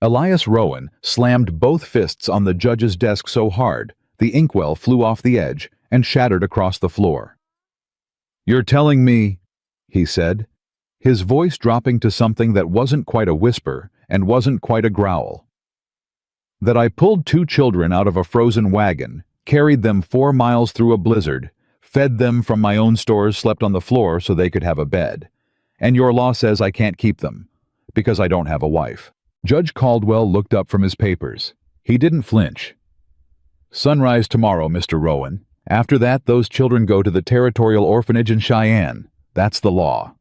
Elias Rowan slammed both fists on the judge's desk so hard, the inkwell flew off the edge and shattered across the floor. "You're telling me," he said, his voice dropping to something that wasn't quite a whisper and wasn't quite a growl, "that I pulled 2 children out of a frozen wagon, carried them 4 miles through a blizzard, fed them from my own stores, slept on the floor so they could have a bed, and your law says I can't keep them, because I don't have a wife." Judge Caldwell looked up from his papers. He didn't flinch. "Sunrise tomorrow, Mr. Rowan. After that, those children go to the Territorial Orphanage in Cheyenne. That's the law."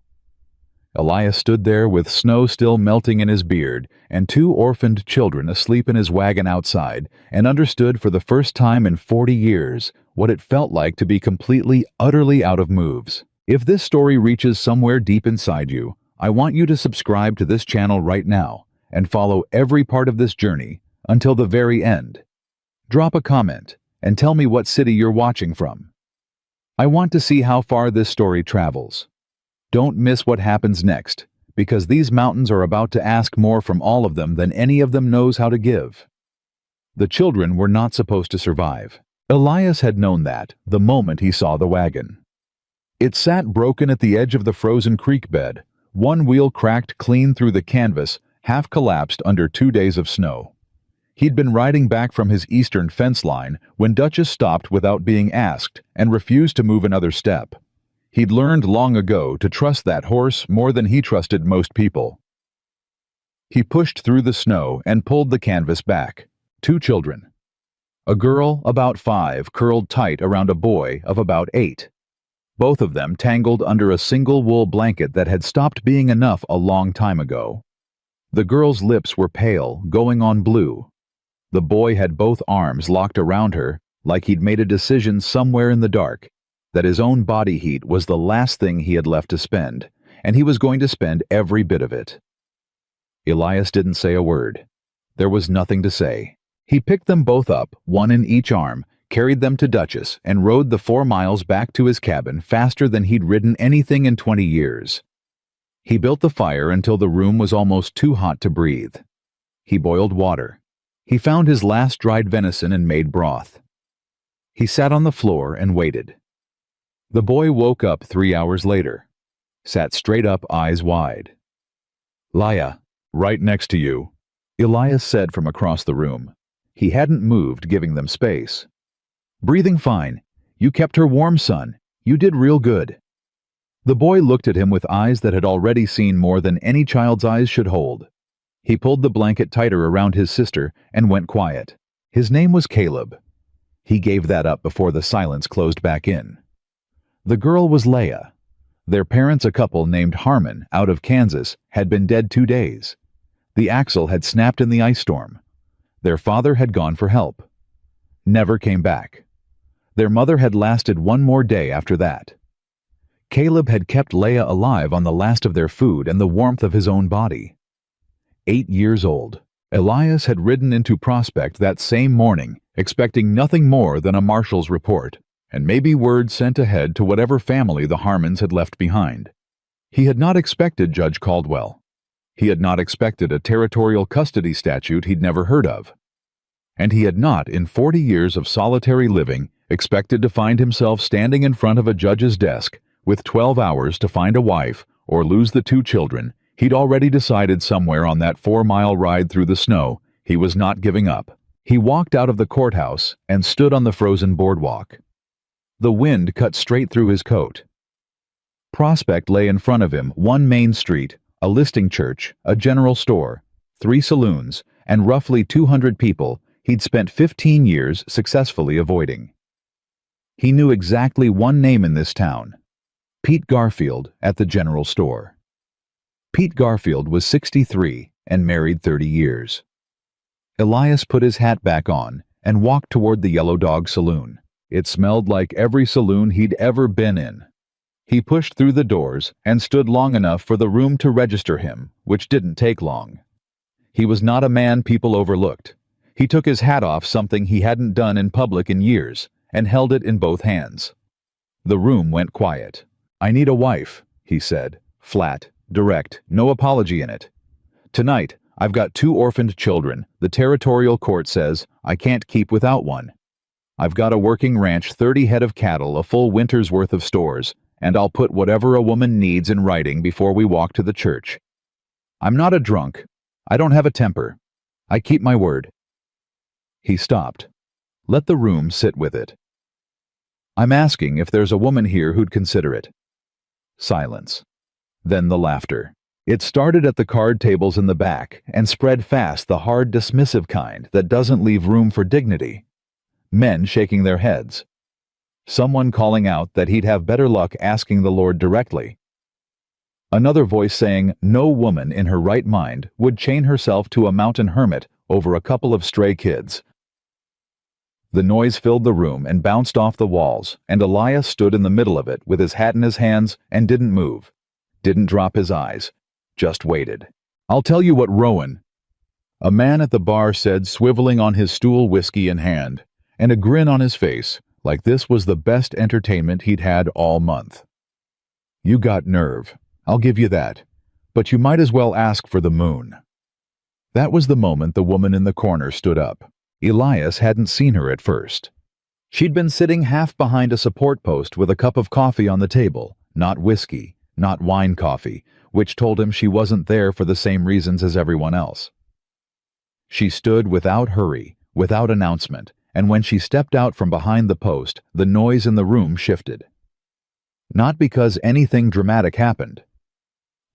Elias stood there with snow still melting in his beard and 2 orphaned children asleep in his wagon outside, and understood for the first time in 40 years what it felt like to be completely, utterly out of moves. If this story reaches somewhere deep inside you, I want you to subscribe to this channel right now and follow every part of this journey until the very end. Drop a comment and tell me what city you're watching from. I want to see how far this story travels. Don't miss what happens next, because these mountains are about to ask more from all of them than any of them knows how to give. The children were not supposed to survive. Elias had known that the moment he saw the wagon. It sat broken at the edge of the frozen creek bed, one wheel cracked clean through the canvas, half collapsed under 2 days of snow. He'd been riding back from his eastern fence line when Duchess stopped without being asked and refused to move another step. He'd learned long ago to trust that horse more than he trusted most people. He pushed through the snow and pulled the canvas back. 2 children. A girl, about 5, curled tight around a boy of about 8. Both of them tangled under a single wool blanket that had stopped being enough a long time ago. The girl's lips were pale, going on blue. The boy had both arms locked around her, like he'd made a decision somewhere in the dark, that his own body heat was the last thing he had left to spend, and he was going to spend every bit of it. Elias didn't say a word. There was nothing to say. He picked them both up, one in each arm, carried them to Duchess, and rode the 4 miles back to his cabin faster than he'd ridden anything in 20 years. He built the fire until the room was almost too hot to breathe. He boiled water. He found his last dried venison and made broth. He sat on the floor and waited. The boy woke up 3 hours later, sat straight up, eyes wide. "Laya, right next to you," Elias said from across the room. He hadn't moved, giving them space. "Breathing fine. You kept her warm, son. You did real good." The boy looked at him with eyes that had already seen more than any child's eyes should hold. He pulled the blanket tighter around his sister and went quiet. His name was Caleb. He gave that up before the silence closed back in. The girl was Leah. Their parents, a couple named Harmon, out of Kansas, had been dead 2 days. The axle had snapped in the ice storm. Their father had gone for help. Never came back. Their mother had lasted 1 more day after that. Caleb had kept Leah alive on the last of their food and the warmth of his own body. 8 years old, Elias had ridden into Prospect that same morning, expecting nothing more than a marshal's report, and maybe word sent ahead to whatever family the Harmons had left behind. He had not expected Judge Caldwell. He had not expected a territorial custody statute he'd never heard of. And he had not, in 40 years of solitary living, expected to find himself standing in front of a judge's desk with 12 hours to find a wife or lose the 2 children. He'd already decided somewhere on that 4-mile ride through the snow he was not giving up. He walked out of the courthouse and stood on the frozen boardwalk. The wind cut straight through his coat. Prospect lay in front of him, 1 main street, a listing church, a general store, 3 saloons, and roughly 200 people he'd spent 15 years successfully avoiding. He knew exactly 1 name in this town: Pete Garfield at the general store. Pete Garfield was 63 and married 30 years. Elias put his hat back on and walked toward the Yellow Dog Saloon. It smelled like every saloon he'd ever been in. He pushed through the doors and stood long enough for the room to register him, which didn't take long. He was not a man people overlooked. He took his hat off, something he hadn't done in public in years, and held it in both hands. The room went quiet. "I need a wife," he said, flat, direct, no apology in it. "Tonight, I've got 2 orphaned children. The territorial court says I can't keep without one. I've got a working ranch, 30 head of cattle, a full winter's worth of stores, and I'll put whatever a woman needs in writing before we walk to the church. I'm not a drunk. I don't have a temper. I keep my word." He stopped. Let the room sit with it. "I'm asking if there's a woman here who'd consider it." Silence. Then the laughter. It started at the card tables in the back and spread fast, the hard, dismissive kind that doesn't leave room for dignity. Men shaking their heads. Someone calling out that he'd have better luck asking the Lord directly. Another voice saying no woman in her right mind would chain herself to a mountain hermit over a couple of stray kids. The noise filled the room and bounced off the walls, and Elias stood in the middle of it with his hat in his hands and didn't move, didn't drop his eyes, just waited. "I'll tell you what, Rowan," a man at the bar said, swiveling on his stool, whiskey in hand, and a grin on his face, like this was the best entertainment he'd had all month. "You got nerve, I'll give you that, but you might as well ask for the moon." That was the moment the woman in the corner stood up. Elias hadn't seen her at first. She'd been sitting half behind a support post with a cup of coffee on the table, not whiskey, not wine coffee, which told him she wasn't there for the same reasons as everyone else. She stood without hurry, without announcement, and when she stepped out from behind the post, the noise in the room shifted. Not because anything dramatic happened.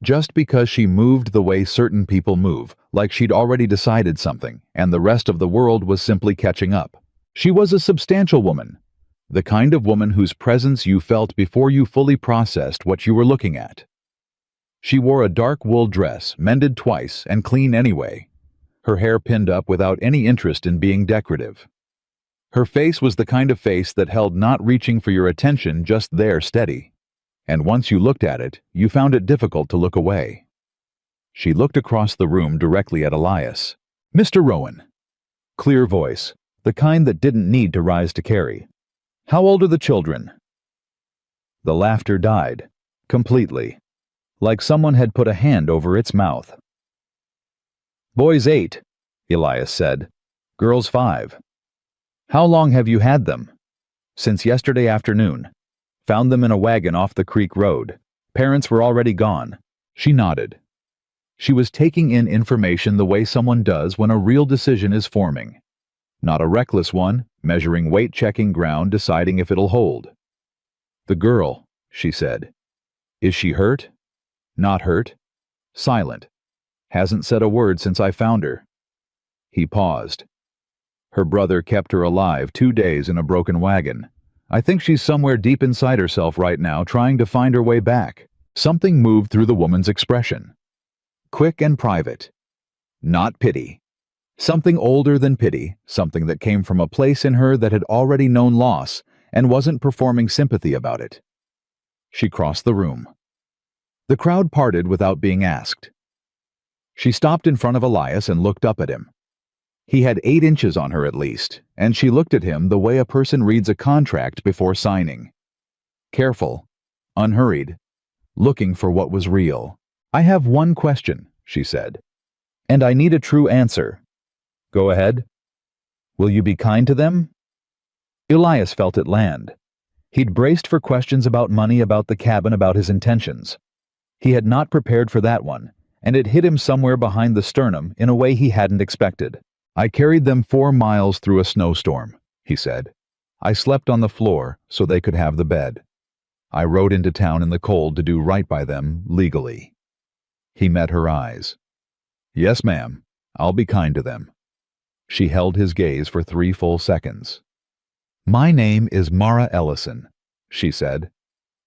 Just because she moved the way certain people move, like she'd already decided something, and the rest of the world was simply catching up. She was a substantial woman, the kind of woman whose presence you felt before you fully processed what you were looking at. She wore a dark wool dress, mended twice and clean anyway, her hair pinned up without any interest in being decorative. Her face was the kind of face that held not reaching for your attention, just there steady. And once you looked at it, you found it difficult to look away. She looked across the room directly at Elias. "Mr. Rowan." Clear voice, the kind that didn't need to rise to carry. "How old are the children?" The laughter died, completely, like someone had put a hand over its mouth. "Boy's 8, Elias said. "Girl's 5. "How long have you had them?" "Since yesterday afternoon. Found them in a wagon off the creek road. Parents were already gone." She nodded. She was taking in information the way someone does when a real decision is forming. Not a reckless one, measuring weight, checking ground, deciding if it'll hold. "The girl," she said. "Is she hurt?" "Not hurt. Silent. Hasn't said a word since I found her." He paused. "Her brother kept her alive 2 days in a broken wagon. I think she's somewhere deep inside herself right now, trying to find her way back." Something moved through the woman's expression. Quick and private. Not pity. Something older than pity, something that came from a place in her that had already known loss and wasn't performing sympathy about it. She crossed the room. The crowd parted without being asked. She stopped in front of Elias and looked up at him. He had 8 inches on her at least, and she looked at him the way a person reads a contract before signing. Careful, unhurried, looking for what was real. "I have one question," she said, "and I need a true answer." "Go ahead." "Will you be kind to them?" Elias felt it land. He'd braced for questions about money, about the cabin, about his intentions. He had not prepared for that one, and it hit him somewhere behind the sternum in a way he hadn't expected. "I carried them 4 miles through a snowstorm," he said. "I slept on the floor so they could have the bed. I rode into town in the cold to do right by them legally." He met her eyes. "Yes, ma'am, I'll be kind to them." She held his gaze for 3 full seconds. "My name is Mara Ellison," she said.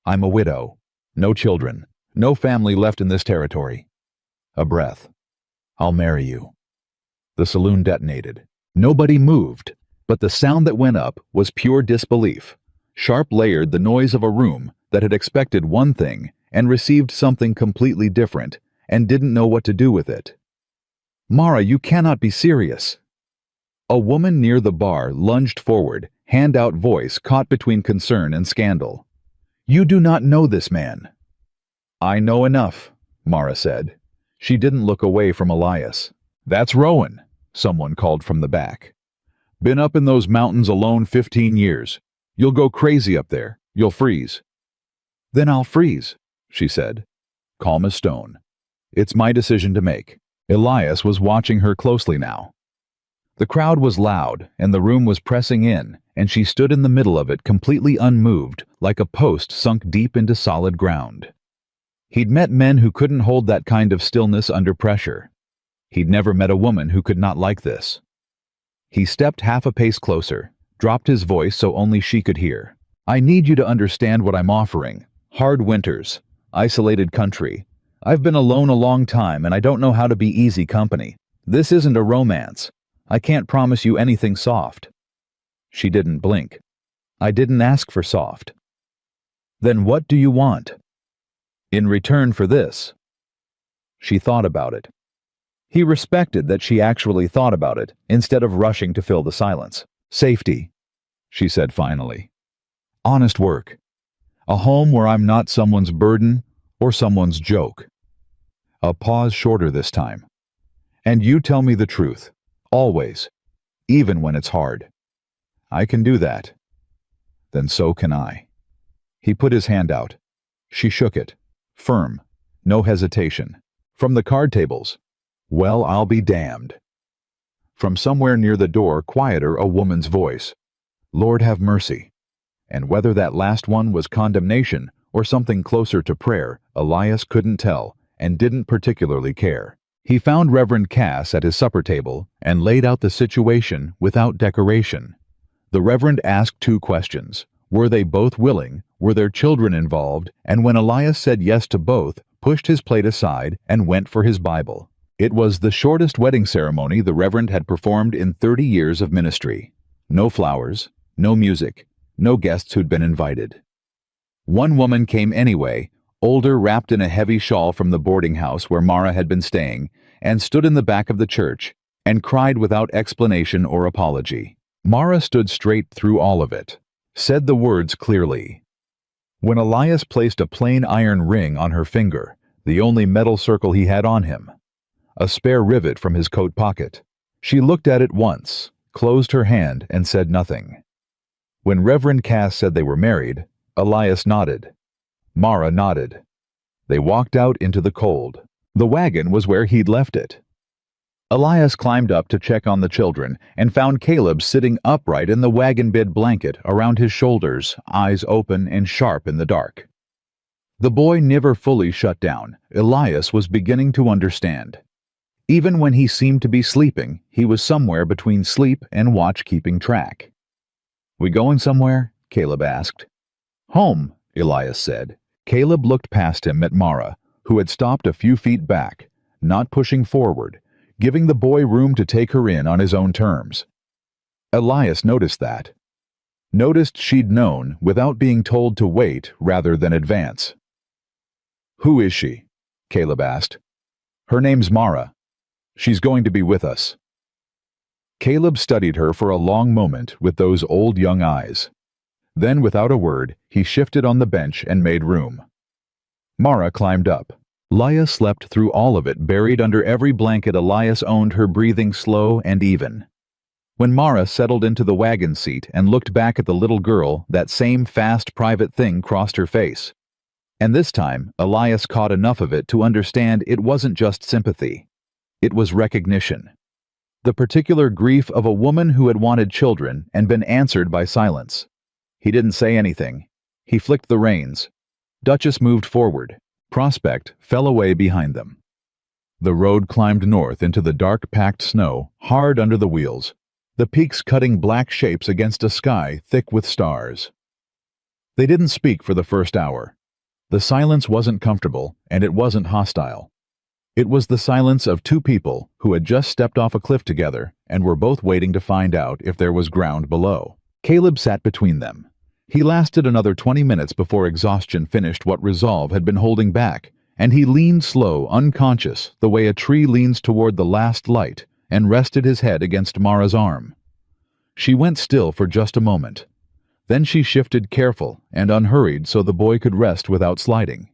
"I'm a widow. No children. No family left in this territory." A breath. "I'll marry you." The saloon detonated. Nobody moved, but the sound that went up was pure disbelief, sharp layered, the noise of a room that had expected one thing and received something completely different and didn't know what to do with it. "Mara, you cannot be serious." A woman near the bar lunged forward, hand-out voice caught between concern and scandal. "You do not know this man." "I know enough," Mara said. She didn't look away from Elias. "That's Rowan," someone called from the back. "Been up in those mountains alone 15 years. You'll go crazy up there. You'll freeze." "Then I'll freeze," she said, calm as stone. "It's my decision to make." Elias was watching her closely now. The crowd was loud, and the room was pressing in, and she stood in the middle of it completely unmoved, like a post sunk deep into solid ground. He'd met men who couldn't hold that kind of stillness under pressure. He'd never met a woman who could not like this. He stepped half a pace closer, dropped his voice so only she could hear. "I need you to understand what I'm offering. Hard winters, isolated country. I've been alone a long time and I don't know how to be easy company. This isn't a romance. I can't promise you anything soft." She didn't blink. "I didn't ask for soft." "Then what do you want?" "In return for this." She thought about it. He respected that she actually thought about it, instead of rushing to fill the silence. "Safety," she said finally. "Honest work. A home where I'm not someone's burden or someone's joke." A pause shorter this time. "And you tell me the truth. Always. Even when it's hard." "I can do that." "Then so can I." He put his hand out. She shook it. Firm. No hesitation. "From the card tables." "Well, I'll be damned." From somewhere near the door, quieter, a woman's voice. "Lord have mercy." And whether that last one was condemnation or something closer to prayer, Elias couldn't tell, and didn't particularly care. He found Reverend Cass at his supper table and laid out the situation without decoration. The Reverend asked 2 questions. Were they both willing? Were their children involved? And when Elias said yes to both, pushed his plate aside and went for his Bible. It was the shortest wedding ceremony the Reverend had performed in 30 years of ministry. No flowers, no music, no guests who'd been invited. One woman came anyway, older, wrapped in a heavy shawl from the boarding house where Mara had been staying, and stood in the back of the church, and cried without explanation or apology. Mara stood straight through all of it, said the words clearly. When Elias placed a plain iron ring on her finger, the only metal circle he had on him, a spare rivet from his coat pocket, she looked at it once, closed her hand, and said nothing. When Reverend Cass said they were married, Elias nodded. Mara nodded. They walked out into the cold. The wagon was where he'd left it. Elias climbed up to check on the children and found Caleb sitting upright in the wagon bed blanket around his shoulders, eyes open and sharp in the dark. The boy never fully shut down. Elias was beginning to understand. Even when he seemed to be sleeping, he was somewhere between sleep and watch keeping track. "We going somewhere?" Caleb asked. "Home," Elias said. Caleb looked past him at Mara, who had stopped a few feet back, not pushing forward, giving the boy room to take her in on his own terms. Elias noticed that. Noticed she'd known without being told to wait rather than advance. "Who is she?" Caleb asked. "Her name's Mara. She's going to be with us." Caleb studied her for a long moment with those old young eyes. Then, without a word, he shifted on the bench and made room. Mara climbed up. Leia slept through all of it, buried under every blanket Elias owned, her breathing slow and even. When Mara settled into the wagon seat and looked back at the little girl, that same fast, private thing crossed her face. And this time, Elias caught enough of it to understand it wasn't just sympathy. It was recognition. The particular grief of a woman who had wanted children and been answered by silence. He didn't say anything. He flicked the reins. Duchess moved forward. Prospect fell away behind them. The road climbed north into the dark packed snow, hard under the wheels, the peaks cutting black shapes against a sky thick with stars. They didn't speak for the first hour. The silence wasn't comfortable, and it wasn't hostile. It was the silence of 2 people who had just stepped off a cliff together and were both waiting to find out if there was ground below. Caleb sat between them. He lasted another 20 minutes before exhaustion finished what resolve had been holding back, and he leaned slow, unconscious, the way a tree leans toward the last light, and rested his head against Mara's arm. She went still for just a moment. Then she shifted, careful and unhurried, so the boy could rest without sliding.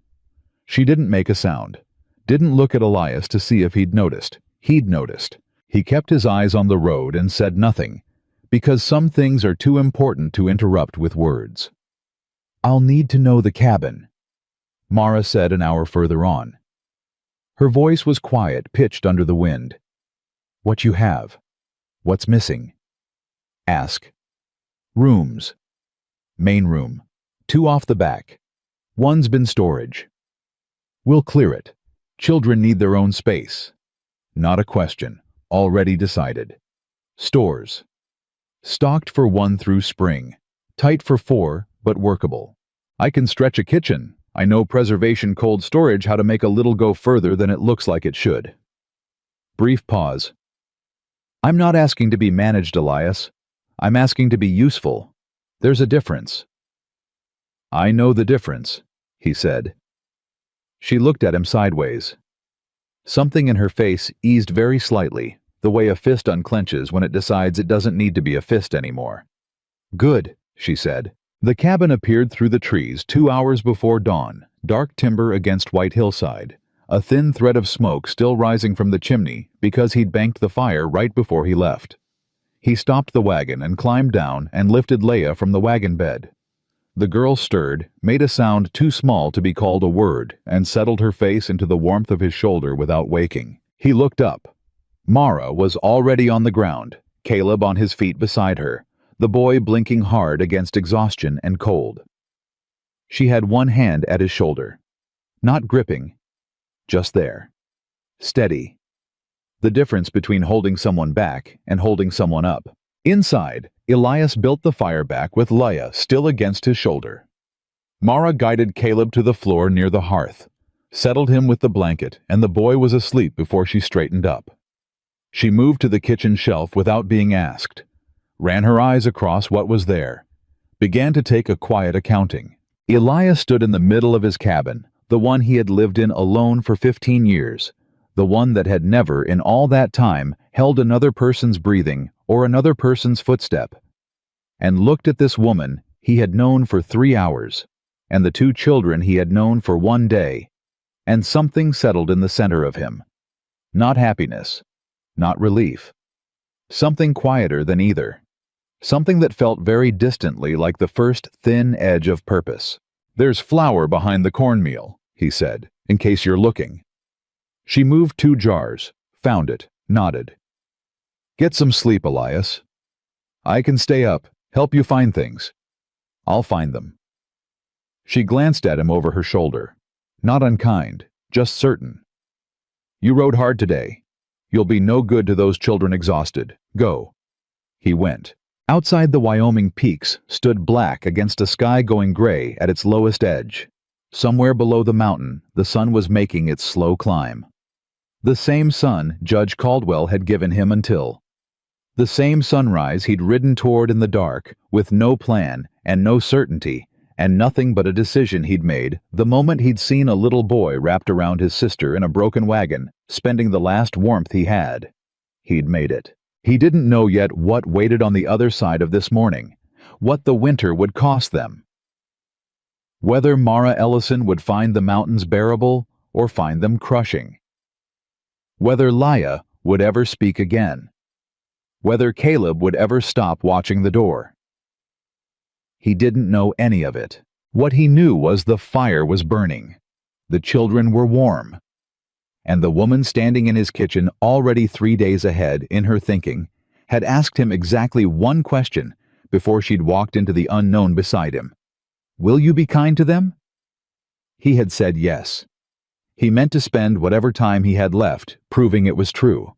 She didn't make a sound. Didn't look at Elias to see if he'd noticed. He'd noticed. He kept his eyes on the road and said nothing, because some things are too important to interrupt with words. "I'll need to know the cabin," Mara said an hour further on. Her voice was quiet, pitched under the wind. "What you have? What's missing?" "Ask." "Rooms." "Main room. 2 off the back. One's been storage." "We'll clear it. Children need their own space." "Not a question. Already decided." "Stores." "Stocked for 1 through spring. Tight for 4, but workable." "I can stretch a kitchen. I know preservation cold storage how to make a little go further than it looks like it should." Brief pause. "I'm not asking to be managed, Elias. I'm asking to be useful. There's a difference." "I know the difference," he said. She looked at him sideways. Something in her face eased very slightly, the way a fist unclenches when it decides it doesn't need to be a fist anymore. "Good," she said. The cabin appeared through the trees 2 hours before dawn, dark timber against white hillside, a thin thread of smoke still rising from the chimney because he'd banked the fire right before he left. He stopped the wagon and climbed down and lifted Leia from the wagon bed. The girl stirred, made a sound too small to be called a word, and settled her face into the warmth of his shoulder without waking. He looked up. Mara was already on the ground, Caleb on his feet beside her, the boy blinking hard against exhaustion and cold. She had one hand at his shoulder. Not gripping. Just there. Steady. The difference between holding someone back and holding someone up. Inside, Elias built the fire back with Leia still against his shoulder. Mara guided Caleb to the floor near the hearth, settled him with the blanket, and the boy was asleep before she straightened up. She moved to the kitchen shelf without being asked, ran her eyes across what was there, began to take a quiet accounting. Elias stood in the middle of his cabin, the one he had lived in alone for 15 years, the one that had never, in all that time, held another person's breathing or another person's footstep, and looked at this woman he had known for 3 hours, and the 2 children he had known for 1 day, and something settled in the center of him. Not happiness, not relief. Something quieter than either. Something that felt very distantly like the first thin edge of purpose. "There's flour behind the cornmeal," he said, "in case you're looking." She moved 2 jars, found it, nodded. "Get some sleep, Elias." "I can stay up, help you find things." "I'll find them." She glanced at him over her shoulder. Not unkind, just certain. "You rode hard today. You'll be no good to those children exhausted. Go." He went. Outside the Wyoming peaks stood black against a sky going gray at its lowest edge. Somewhere below the mountain, the sun was making its slow climb. The same sun Judge Caldwell had given him until. The same sunrise he'd ridden toward in the dark, with no plan and no certainty, and nothing but a decision he'd made the moment he'd seen a little boy wrapped around his sister in a broken wagon, spending the last warmth he had. He'd made it. He didn't know yet what waited on the other side of this morning, what the winter would cost them. Whether Mara Ellison would find the mountains bearable or find them crushing. Whether Leia would ever speak again. Whether Caleb would ever stop watching the door. He didn't know any of it. What he knew was the fire was burning. The children were warm. And the woman standing in his kitchen already 3 days ahead in her thinking had asked him exactly one question before she'd walked into the unknown beside him. "Will you be kind to them?" He had said yes. He meant to spend whatever time he had left proving it was true.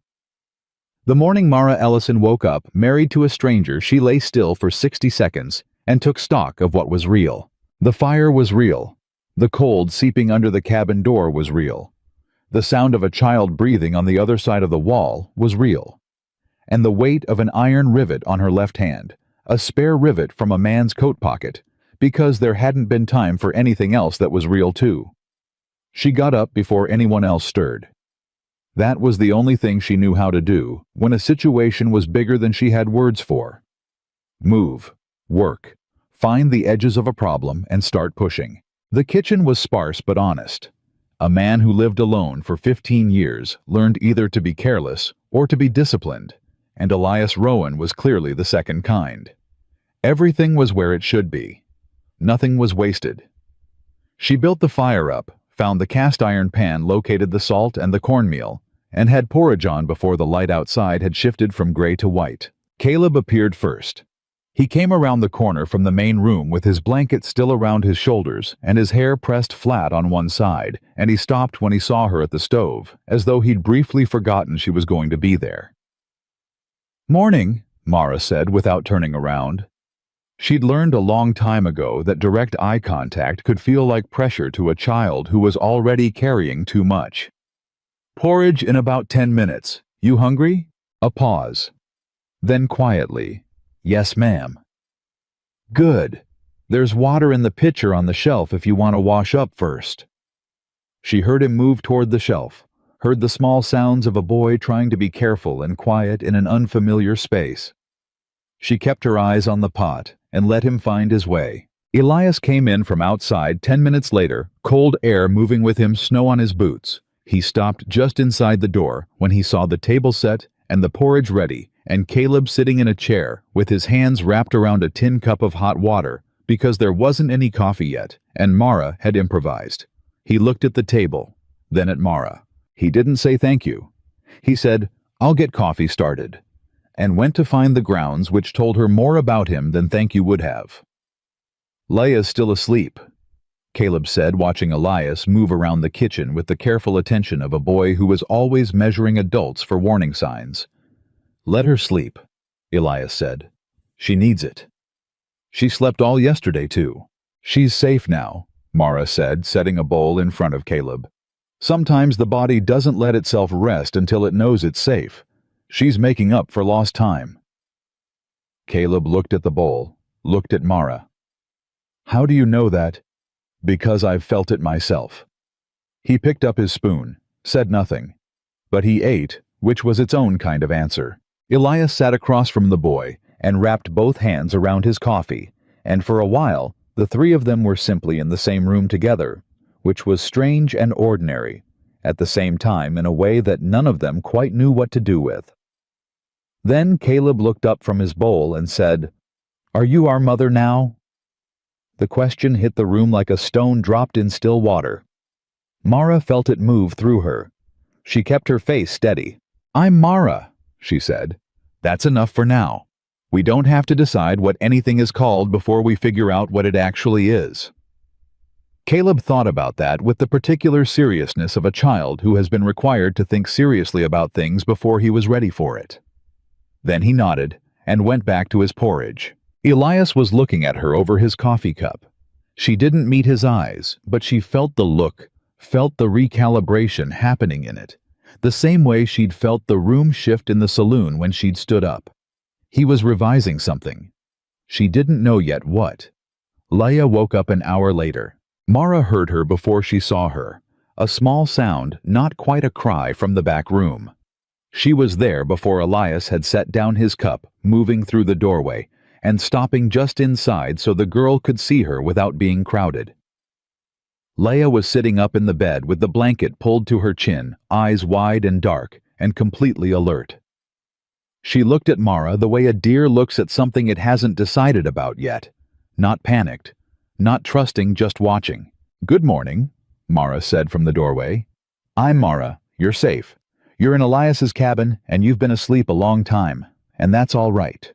The morning Mara Ellison woke up, married to a stranger, she lay still for 60 seconds and took stock of what was real. The fire was real. The cold seeping under the cabin door was real. The sound of a child breathing on the other side of the wall was real. And the weight of an iron rivet on her left hand, a spare rivet from a man's coat pocket, because there hadn't been time for anything else that was real too. She got up before anyone else stirred. That was the only thing she knew how to do when a situation was bigger than she had words for. Move, work, find the edges of a problem and start pushing. The kitchen was sparse but honest. A man who lived alone for 15 years learned either to be careless or to be disciplined, and Elias Rowan was clearly the second kind. Everything was where it should be. Nothing was wasted. She built the fire up, found the cast iron pan, located the salt and the cornmeal, and had porridge on before the light outside had shifted from gray to white. Caleb appeared first. He came around the corner from the main room with his blanket still around his shoulders and his hair pressed flat on one side, and he stopped when he saw her at the stove, as though he'd briefly forgotten she was going to be there. "Morning," Mara said without turning around. She'd learned a long time ago that direct eye contact could feel like pressure to a child who was already carrying too much. "Porridge in about 10 minutes. You hungry?" A pause. Then quietly, "Yes, ma'am." "Good. There's water in the pitcher on the shelf if you want to wash up first." She heard him move toward the shelf, heard the small sounds of a boy trying to be careful and quiet in an unfamiliar space. She kept her eyes on the pot and let him find his way. Elias came in from outside 10 minutes later, cold air moving with him, snow on his boots. He stopped just inside the door when he saw the table set and the porridge ready, and Caleb sitting in a chair with his hands wrapped around a tin cup of hot water because there wasn't any coffee yet, and Mara had improvised. He looked at the table, then at Mara. He didn't say thank you. He said, "I'll get coffee started," and went to find the grounds, which told her more about him than thank you would have. "Leia's still asleep," Caleb said, watching Elias move around the kitchen with the careful attention of a boy who was always measuring adults for warning signs. "Let her sleep," Elias said. "She needs it." "She slept all yesterday, too." "She's safe now," Mara said, setting a bowl in front of Caleb. "Sometimes the body doesn't let itself rest until it knows it's safe. She's making up for lost time." Caleb looked at the bowl, looked at Mara. "How do you know that?" "Because I've felt it myself." He picked up his spoon, said nothing, but he ate, which was its own kind of answer. Elias sat across from the boy and wrapped both hands around his coffee, and for a while the three of them were simply in the same room together, which was strange and ordinary, at the same time in a way that none of them quite knew what to do with. Then Caleb looked up from his bowl and said, "Are you our mother now?" The question hit the room like a stone dropped in still water. Mara felt it move through her. She kept her face steady. "I'm Mara," she said. "That's enough for now. We don't have to decide what anything is called before we figure out what it actually is." Caleb thought about that with the particular seriousness of a child who has been required to think seriously about things before he was ready for it. Then he nodded and went back to his porridge. Elias was looking at her over his coffee cup. She didn't meet his eyes, but she felt the look, felt the recalibration happening in it, the same way she'd felt the room shift in the saloon when she'd stood up. He was revising something. She didn't know yet what. Leia woke up an hour later. Mara heard her before she saw her, a small sound, not quite a cry, from the back room. She was there before Elias had set down his cup, moving through the doorway, and stopping just inside so the girl could see her without being crowded. Leia was sitting up in the bed with the blanket pulled to her chin, eyes wide and dark, and completely alert. She looked at Mara the way a deer looks at something it hasn't decided about yet, not panicked, not trusting, just watching. "Good morning," Mara said from the doorway. "I'm Mara. You're safe. You're in Elias's cabin, and you've been asleep a long time, and that's all right."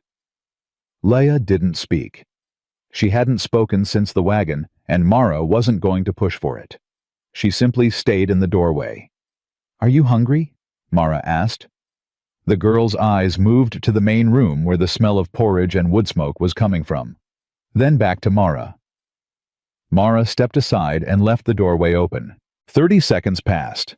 Leia didn't speak. She hadn't spoken since the wagon, and Mara wasn't going to push for it. She simply stayed in the doorway. "Are you hungry?" Mara asked. The girl's eyes moved to the main room where the smell of porridge and wood smoke was coming from. Then back to Mara. Mara stepped aside and left the doorway open. 30 seconds passed.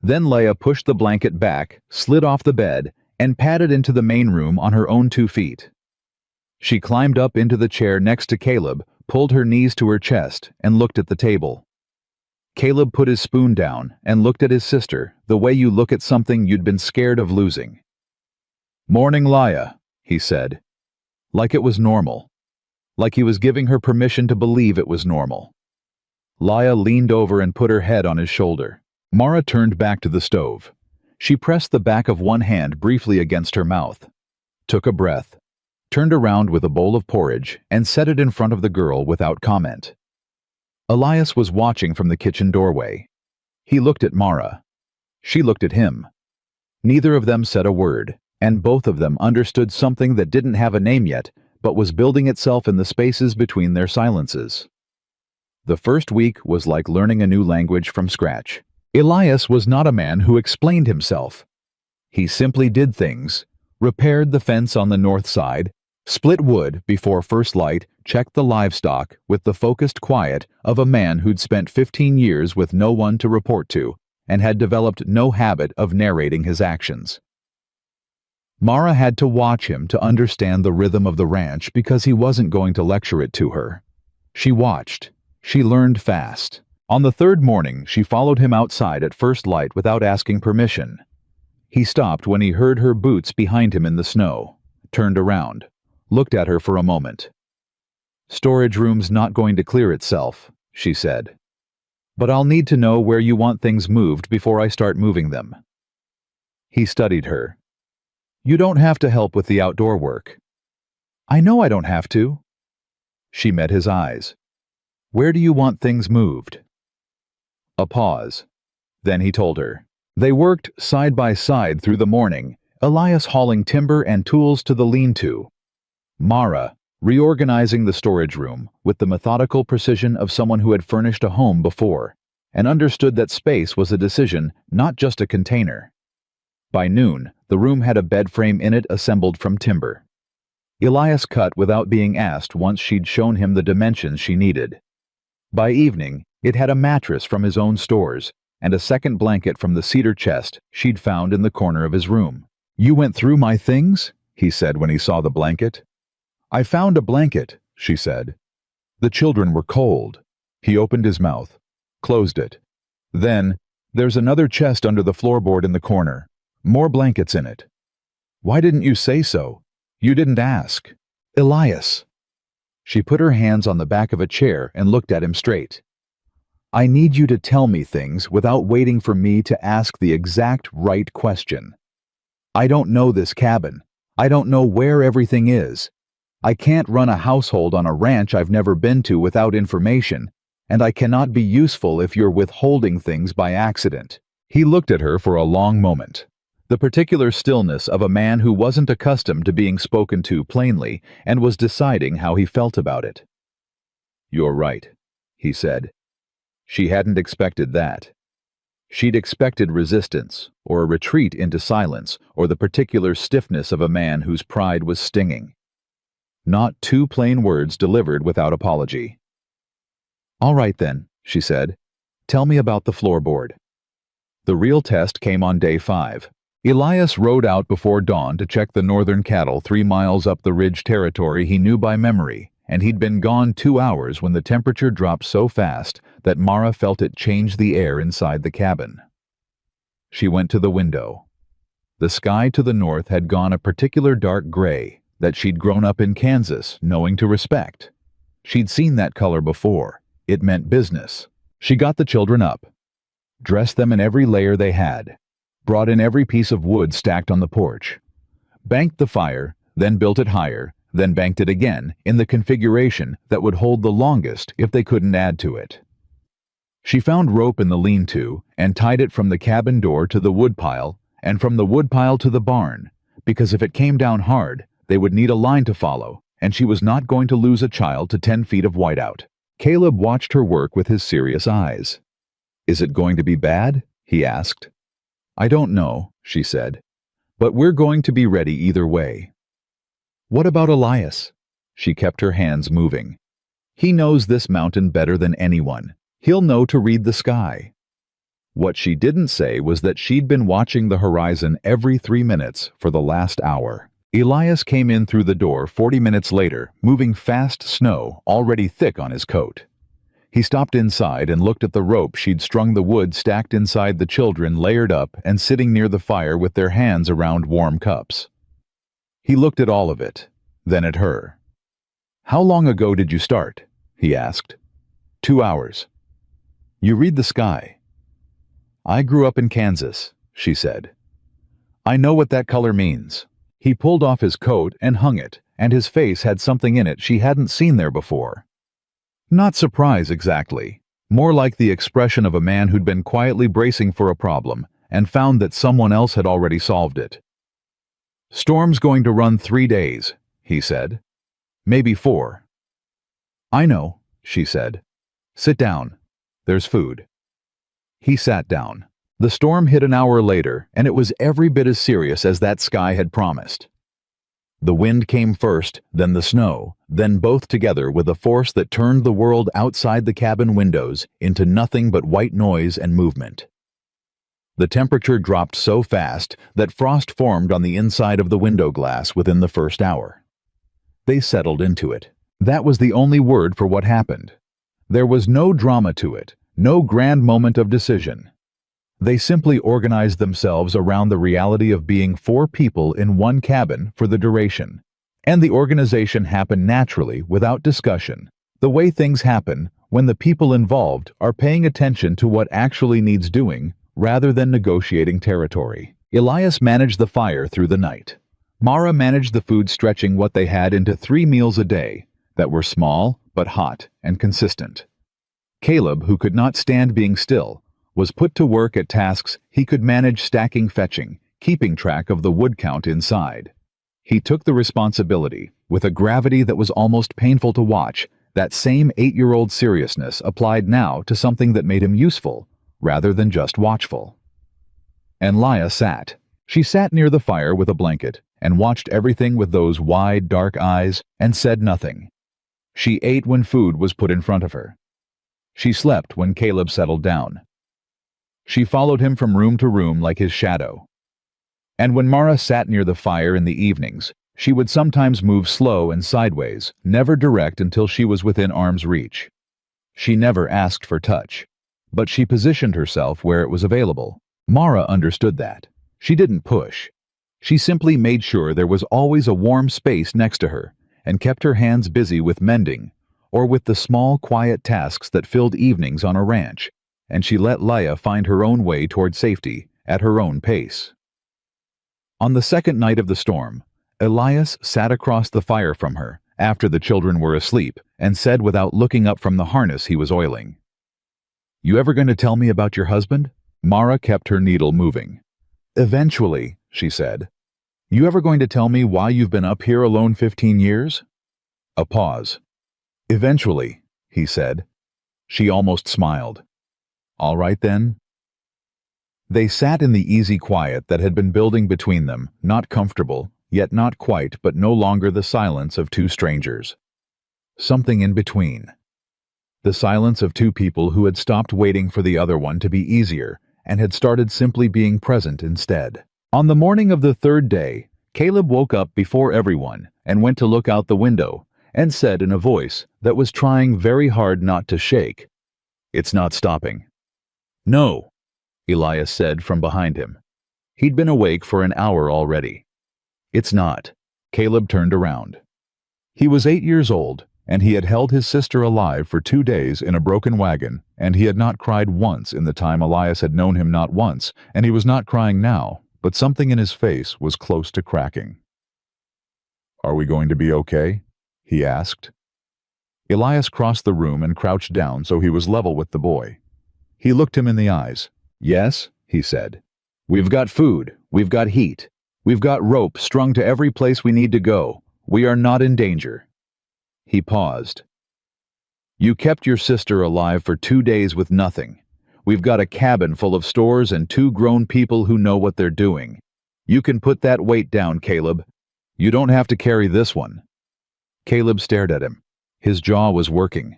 Then Leia pushed the blanket back, slid off the bed, and padded into the main room on her own 2 feet. She climbed up into the chair next to Caleb, pulled her knees to her chest, and looked at the table. Caleb put his spoon down and looked at his sister the way you look at something you'd been scared of losing. "Morning, Leia," he said. Like it was normal. Like he was giving her permission to believe it was normal. Leia leaned over and put her head on his shoulder. Mara turned back to the stove. She pressed the back of one hand briefly against her mouth, took a breath, turned around with a bowl of porridge, and set it in front of the girl without comment. Elias was watching from the kitchen doorway. He looked at Mara. She looked at him. Neither of them said a word, and both of them understood something that didn't have a name yet, but was building itself in the spaces between their silences. The first week was like learning a new language from scratch. Elias was not a man who explained himself. He simply did things, repaired the fence on the north side, split wood before first light, checked the livestock with the focused quiet of a man who'd spent 15 years with no one to report to and had developed no habit of narrating his actions. Mara had to watch him to understand the rhythm of the ranch because he wasn't going to lecture it to her. She watched. She learned fast. On the third morning, she followed him outside at first light without asking permission. He stopped when he heard her boots behind him in the snow, turned around, looked at her for a moment. "Storage room's not going to clear itself," she said. "But I'll need to know where you want things moved before I start moving them." He studied her. "You don't have to help with the outdoor work." "I know I don't have to." She met his eyes. "Where do you want things moved?" A pause. Then he told her. They worked side by side through the morning, Elias hauling timber and tools to the lean-to, Mara reorganizing the storage room with the methodical precision of someone who had furnished a home before and understood that space was a decision, not just a container. By noon, the room had a bed frame in it assembled from timber. Elias cut without being asked once she'd shown him the dimensions she needed. By evening, it had a mattress from his own stores and a second blanket from the cedar chest she'd found in the corner of his room. "You went through my things?" he said when he saw the blanket. "I found a blanket," she said. "The children were cold." He opened his mouth, closed it. "Then, there's another chest under the floorboard in the corner. More blankets in it." "Why didn't you say so? You didn't ask." "Elias." She put her hands on the back of a chair and looked at him straight. "I need you to tell me things without waiting for me to ask the exact right question. I don't know this cabin. I don't know where everything is. I can't run a household on a ranch I've never been to without information, and I cannot be useful if you're withholding things by accident." He looked at her for a long moment, the particular stillness of a man who wasn't accustomed to being spoken to plainly and was deciding how he felt about it. "You're right," he said. She hadn't expected that. She'd expected resistance, or a retreat into silence, or the particular stiffness of a man whose pride was stinging. Not two plain words delivered without apology. "All right then," she said. "Tell me about the floorboard." The real test came on day 5. Elias rode out before dawn to check the northern cattle 3 miles up the ridge territory he knew by memory, and he'd been gone 2 hours when the temperature dropped so fast that Mara felt it change the air inside the cabin. She went to the window. The sky to the north had gone a particular dark gray that she'd grown up in Kansas knowing to respect. She'd seen that color before. It meant business. She got the children up, dressed them in every layer they had, brought in every piece of wood stacked on the porch, banked the fire, then built it higher, then banked it again in the configuration that would hold the longest if they couldn't add to it. She found rope in the lean-to and tied it from the cabin door to the woodpile and from the woodpile to the barn, because if it came down hard, they would need a line to follow, and she was not going to lose a child to 10 feet of whiteout. Caleb watched her work with his serious eyes. "Is it going to be bad?" he asked. "I don't know," she said. "But we're going to be ready either way." "What about Elias?" She kept her hands moving. "He knows this mountain better than anyone. He'll know to read the sky." What she didn't say was that she'd been watching the horizon every 3 minutes for the last hour. Elias came in through the door 40 minutes later, moving fast snow already thick on his coat. He stopped inside and looked at the rope she'd strung the wood stacked inside the children layered up and sitting near the fire with their hands around warm cups. He looked at all of it, then at her. "How long ago did you start?" he asked. 2 hours. "You read the sky." "I grew up in Kansas," she said. I know what that color means. He pulled off his coat and hung it, and his face had something in it she hadn't seen there before. Not surprise exactly, more like the expression of a man who'd been quietly bracing for a problem and found that someone else had already solved it. Storm's going to run 3 days, he said. Maybe 4. I know, she said. Sit down. There's food. He sat down. The storm hit an hour later, and it was every bit as serious as that sky had promised. The wind came first, then the snow, then both together with a force that turned the world outside the cabin windows into nothing but white noise and movement. The temperature dropped so fast that frost formed on the inside of the window glass within the first hour. They settled into it. That was the only word for what happened. There was no drama to it, no grand moment of decision. They simply organized themselves around the reality of being 4 people in one cabin for the duration. And the organization happened naturally, without discussion, the way things happen when the people involved are paying attention to what actually needs doing rather than negotiating territory. Elias managed the fire through the night. Mara managed the food, stretching what they had into 3 meals a day that were small but hot and consistent. Caleb, who could not stand being still, was put to work at tasks he could manage, stacking, fetching, keeping track of the wood count inside. He took the responsibility with a gravity that was almost painful to watch, that same 8-year-old seriousness applied now to something that made him useful rather than just watchful. And Leia sat. She sat near the fire with a blanket and watched everything with those wide, dark eyes and said nothing. She ate when food was put in front of her. She slept when Caleb settled down. She followed him from room to room like his shadow. And when Mara sat near the fire in the evenings, she would sometimes move slow and sideways, never direct until she was within arm's reach. She never asked for touch, but she positioned herself where it was available. Mara understood that. She didn't push. She simply made sure there was always a warm space next to her and kept her hands busy with mending or with the small, quiet tasks that filled evenings on a ranch, and she let Leia find her own way toward safety at her own pace. On the second night of the storm, Elias sat across the fire from her after the children were asleep and said without looking up from the harness he was oiling, "You ever going to tell me about your husband?" Mara kept her needle moving. "Eventually," she said. "You ever going to tell me why you've been up here alone 15 years?" A pause. "Eventually," he said. She almost smiled. "All right then." They sat in the easy quiet that had been building between them, not comfortable, yet not quite, but no longer the silence of 2 strangers. Something in between. The silence of 2 people who had stopped waiting for the other one to be easier and had started simply being present instead. On the morning of the 3rd day, Caleb woke up before everyone and went to look out the window and said in a voice that was trying very hard not to shake, "It's not stopping." "No," Elias said from behind him. He'd been awake for an hour already. "It's not." Caleb turned around. He was 8 years old, and he had held his sister alive for 2 days in a broken wagon, and he had not cried once in the time Elias had known him, not once, and he was not crying now, but something in his face was close to cracking. "Are we going to be okay?" he asked. Elias crossed the room and crouched down so he was level with the boy. He looked him in the eyes. "Yes," he said. "We've got food, we've got heat, we've got rope strung to every place we need to go. We are not in danger." He paused. "You kept your sister alive for 2 days with nothing. We've got a cabin full of stores and 2 grown people who know what they're doing. You can put that weight down, Caleb. You don't have to carry this one." Caleb stared at him. His jaw was working.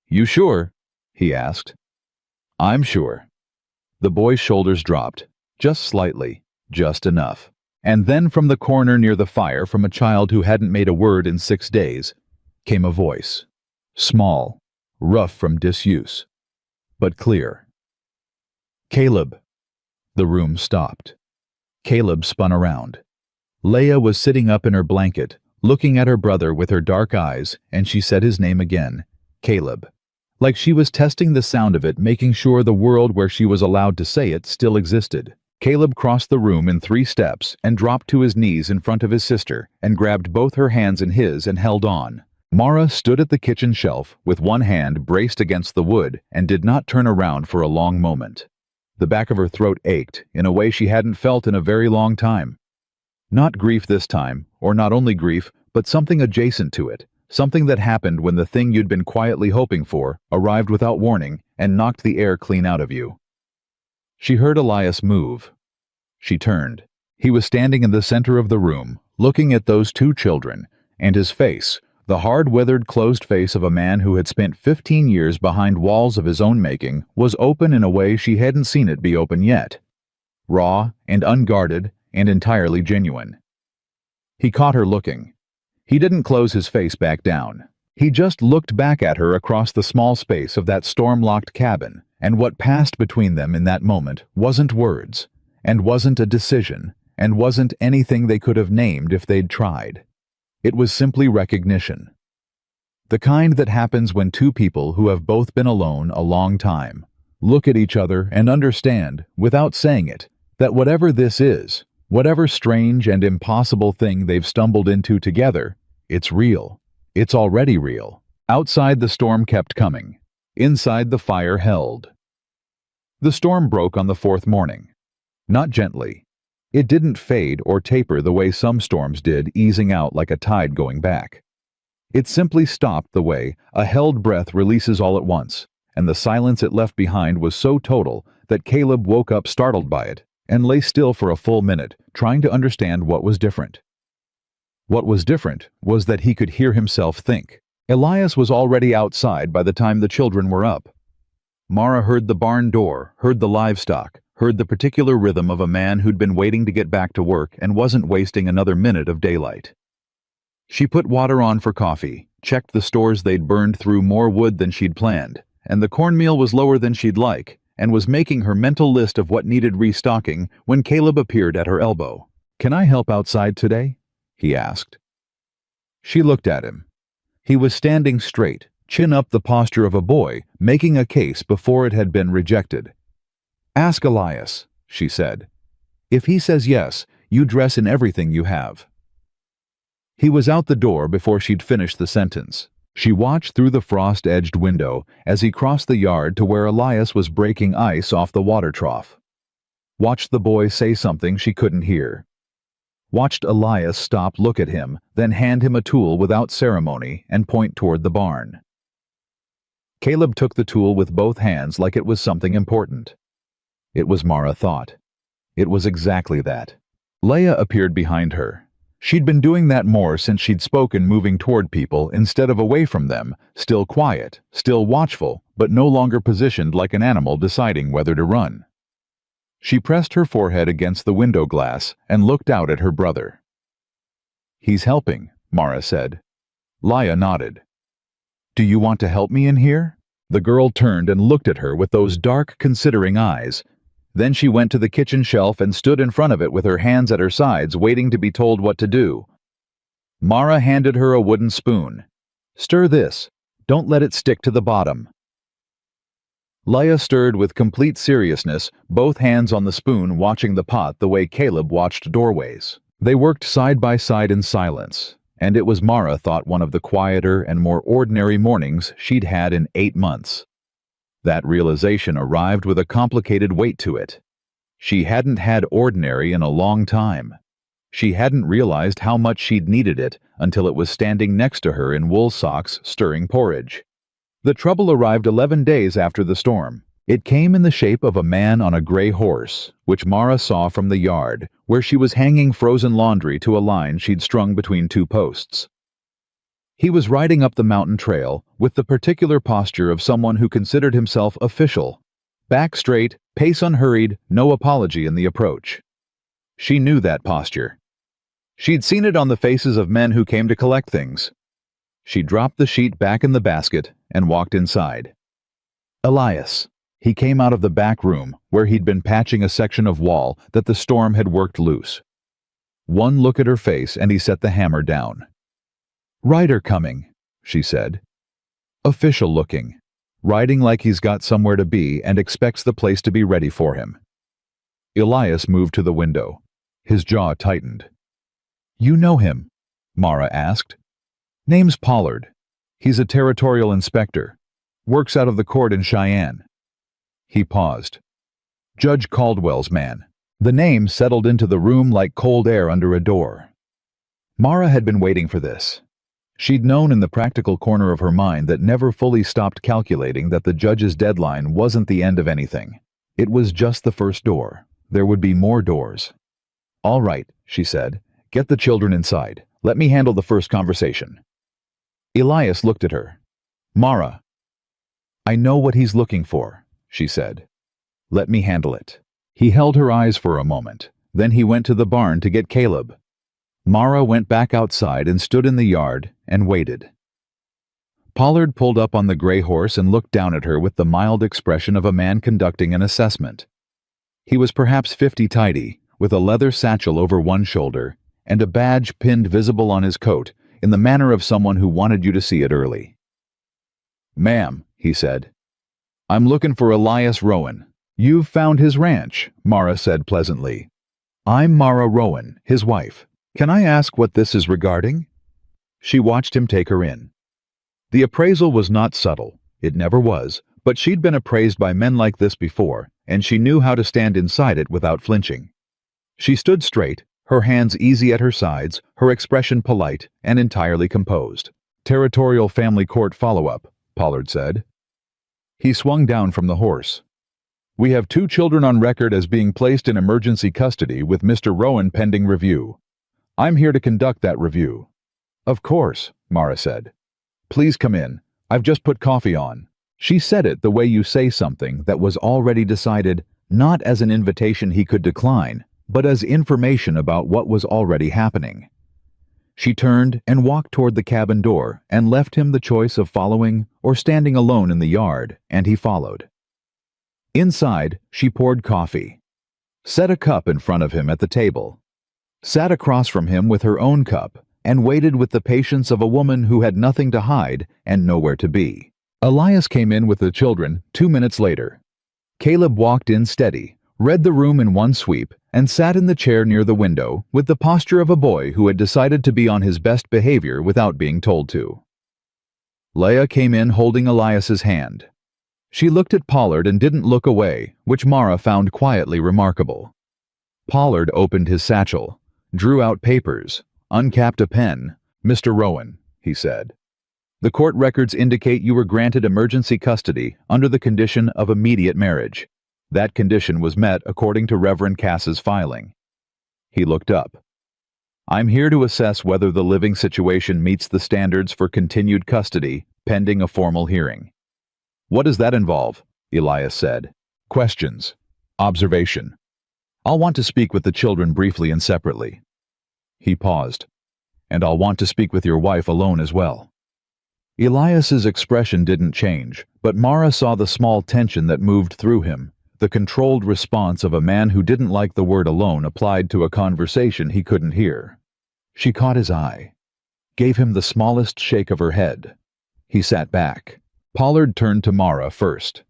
"You sure?" he asked. "I'm sure." The boy's shoulders dropped, just slightly, just enough. And then from the corner near the fire, from a child who hadn't made a word in 6 days, came a voice. Small, rough from disuse, but clear. "Caleb." The room stopped. Caleb spun around. Leia was sitting up in her blanket, looking at her brother with her dark eyes, and she said his name again, Caleb, like she was testing the sound of it, making sure the world where she was allowed to say it still existed. Caleb crossed the room in 3 steps and dropped to his knees in front of his sister and grabbed both her hands in his and held on. Mara stood at the kitchen shelf with one hand braced against the wood and did not turn around for a long moment. The back of her throat ached in a way she hadn't felt in a very long time. Not grief this time, or not only grief, but something adjacent to it, something that happened when the thing you'd been quietly hoping for arrived without warning and knocked the air clean out of you. She heard Elias move. She turned. He was standing in the center of the room, looking at those 2 children, and his face, the hard-weathered closed face of a man who had spent 15 years behind walls of his own making, was open in a way she hadn't seen it be open yet. Raw and unguarded and entirely genuine. He caught her looking. He didn't close his face back down. He just looked back at her across the small space of that storm-locked cabin, and what passed between them in that moment wasn't words, and wasn't a decision, and wasn't anything they could have named if they'd tried. It was simply recognition. The kind that happens when 2 people who have both been alone a long time look at each other and understand, without saying it, that whatever this is, whatever strange and impossible thing they've stumbled into together, it's real. It's already real. Outside, the storm kept coming. Inside, the fire held. The storm broke on the 4th morning. Not gently. It didn't fade or taper the way some storms did, easing out like a tide going back. It simply stopped the way a held breath releases all at once, and the silence it left behind was so total that Caleb woke up startled by it and lay still for a full minute, trying to understand what was different. What was different was that he could hear himself think. Elias was already outside by the time the children were up. Mara heard the barn door, heard the livestock, heard the particular rhythm of a man who'd been waiting to get back to work and wasn't wasting another minute of daylight. She put water on for coffee, checked the stores they'd burned through more wood than she'd planned, and the cornmeal was lower than she'd like, and was making her mental list of what needed restocking when Caleb appeared at her elbow. "Can I help outside today?" he asked. She looked at him. He was standing straight, chin up, the posture of a boy, making a case before it had been rejected. "Ask Elias," she said. "If he says yes, you dress in everything you have." He was out the door before she'd finished the sentence. She watched through the frost-edged window as he crossed the yard to where Elias was breaking ice off the water trough. Watched the boy say something she couldn't hear. Watched Elias stop, look at him, then hand him a tool without ceremony and point toward the barn. Caleb took the tool with both hands like it was something important. It was, Mara thought. It was exactly that. Leia appeared behind her. She'd been doing that more since she'd spoken, moving toward people instead of away from them, still quiet, still watchful, but no longer positioned like an animal deciding whether to run. She pressed her forehead against the window glass and looked out at her brother. "He's helping," Mara said. Leia nodded. "Do you want to help me in here?" The girl turned and looked at her with those dark, considering eyes. Then she went to the kitchen shelf and stood in front of it with her hands at her sides, waiting to be told what to do. Mara handed her a wooden spoon. "Stir this. Don't let it stick to the bottom." Leia stirred with complete seriousness, both hands on the spoon, watching the pot the way Caleb watched doorways. They worked side by side in silence, and it was, Mara thought, one of the quieter and more ordinary mornings she'd had in 8 months. That realization arrived with a complicated weight to it. She hadn't had ordinary in a long time. She hadn't realized how much she'd needed it until it was standing next to her in wool socks, stirring porridge. The trouble arrived 11 days after the storm. It came in the shape of a man on a gray horse, which Mara saw from the yard, where she was hanging frozen laundry to a line she'd strung between 2 posts. He was riding up the mountain trail with the particular posture of someone who considered himself official. Back straight, pace unhurried, no apology in the approach. She knew that posture. She'd seen it on the faces of men who came to collect things. She dropped the sheet back in the basket and walked inside. Elias. He came out of the back room, where he'd been patching a section of wall that the storm had worked loose. One look at her face and he set the hammer down. "Rider coming," she said. "Official looking. Riding like he's got somewhere to be and expects the place to be ready for him." Elias moved to the window. His jaw tightened. "You know him?" Mara asked. "Name's Pollard. He's a territorial inspector. Works out of the court in Cheyenne." He paused. "Judge Caldwell's man." The name settled into the room like cold air under a door. Mara had been waiting for this. She'd known in the practical corner of her mind that never fully stopped calculating that the judge's deadline wasn't the end of anything. It was just the first door. There would be more doors. "All right," she said. "Get the children inside. Let me handle the first conversation." Elias looked at her. "Mara." "I know what he's looking for," she said. "Let me handle it." He held her eyes for a moment. Then he went to the barn to get Caleb. Mara went back outside and stood in the yard and waited. Pollard pulled up on the gray horse and looked down at her with the mild expression of a man conducting an assessment. He was perhaps 50 tidy, with a leather satchel over one shoulder and a badge pinned visible on his coat in the manner of someone who wanted you to see it early. "Ma'am," he said, "I'm looking for Elias Rowan." "You've found his ranch," Mara said pleasantly. "I'm Mara Rowan, his wife. Can I ask what this is regarding?" She watched him take her in. The appraisal was not subtle. It never was, but she'd been appraised by men like this before, and she knew how to stand inside it without flinching. She stood straight, her hands easy at her sides, her expression polite and entirely composed. "Territorial Family Court follow-up," Pollard said. He swung down from the horse. "We have 2 children on record as being placed in emergency custody with Mr. Rowan pending review. I'm here to conduct that review." "Of course," Mara said. "Please come in. I've just put coffee on." She said it the way you say something that was already decided, not as an invitation he could decline, but as information about what was already happening. She turned and walked toward the cabin door and left him the choice of following or standing alone in the yard, and he followed. Inside, she poured coffee, set a cup in front of him at the table, sat across from him with her own cup, and waited with the patience of a woman who had nothing to hide and nowhere to be. Elias came in with the children 2 minutes later. Caleb walked in steady, read the room in one sweep, and sat in the chair near the window with the posture of a boy who had decided to be on his best behavior without being told to. Leah came in holding Elias's hand. She looked at Pollard and didn't look away, which Mara found quietly remarkable. Pollard opened his satchel, drew out papers, uncapped a pen. "Mr. Rowan," he said, "the court records indicate you were granted emergency custody under the condition of immediate marriage. That condition was met according to Reverend Cass's filing." He looked up. "I'm here to assess whether the living situation meets the standards for continued custody, pending a formal hearing." "What does that involve?" Elias said. "Questions. Observation. I'll want to speak with the children briefly and separately." He paused. "And I'll want to speak with your wife alone as well." Elias's expression didn't change, but Mara saw the small tension that moved through him, the controlled response of a man who didn't like the word alone applied to a conversation he couldn't hear. She caught his eye, gave him the smallest shake of her head. He sat back. Pollard turned to Mara first.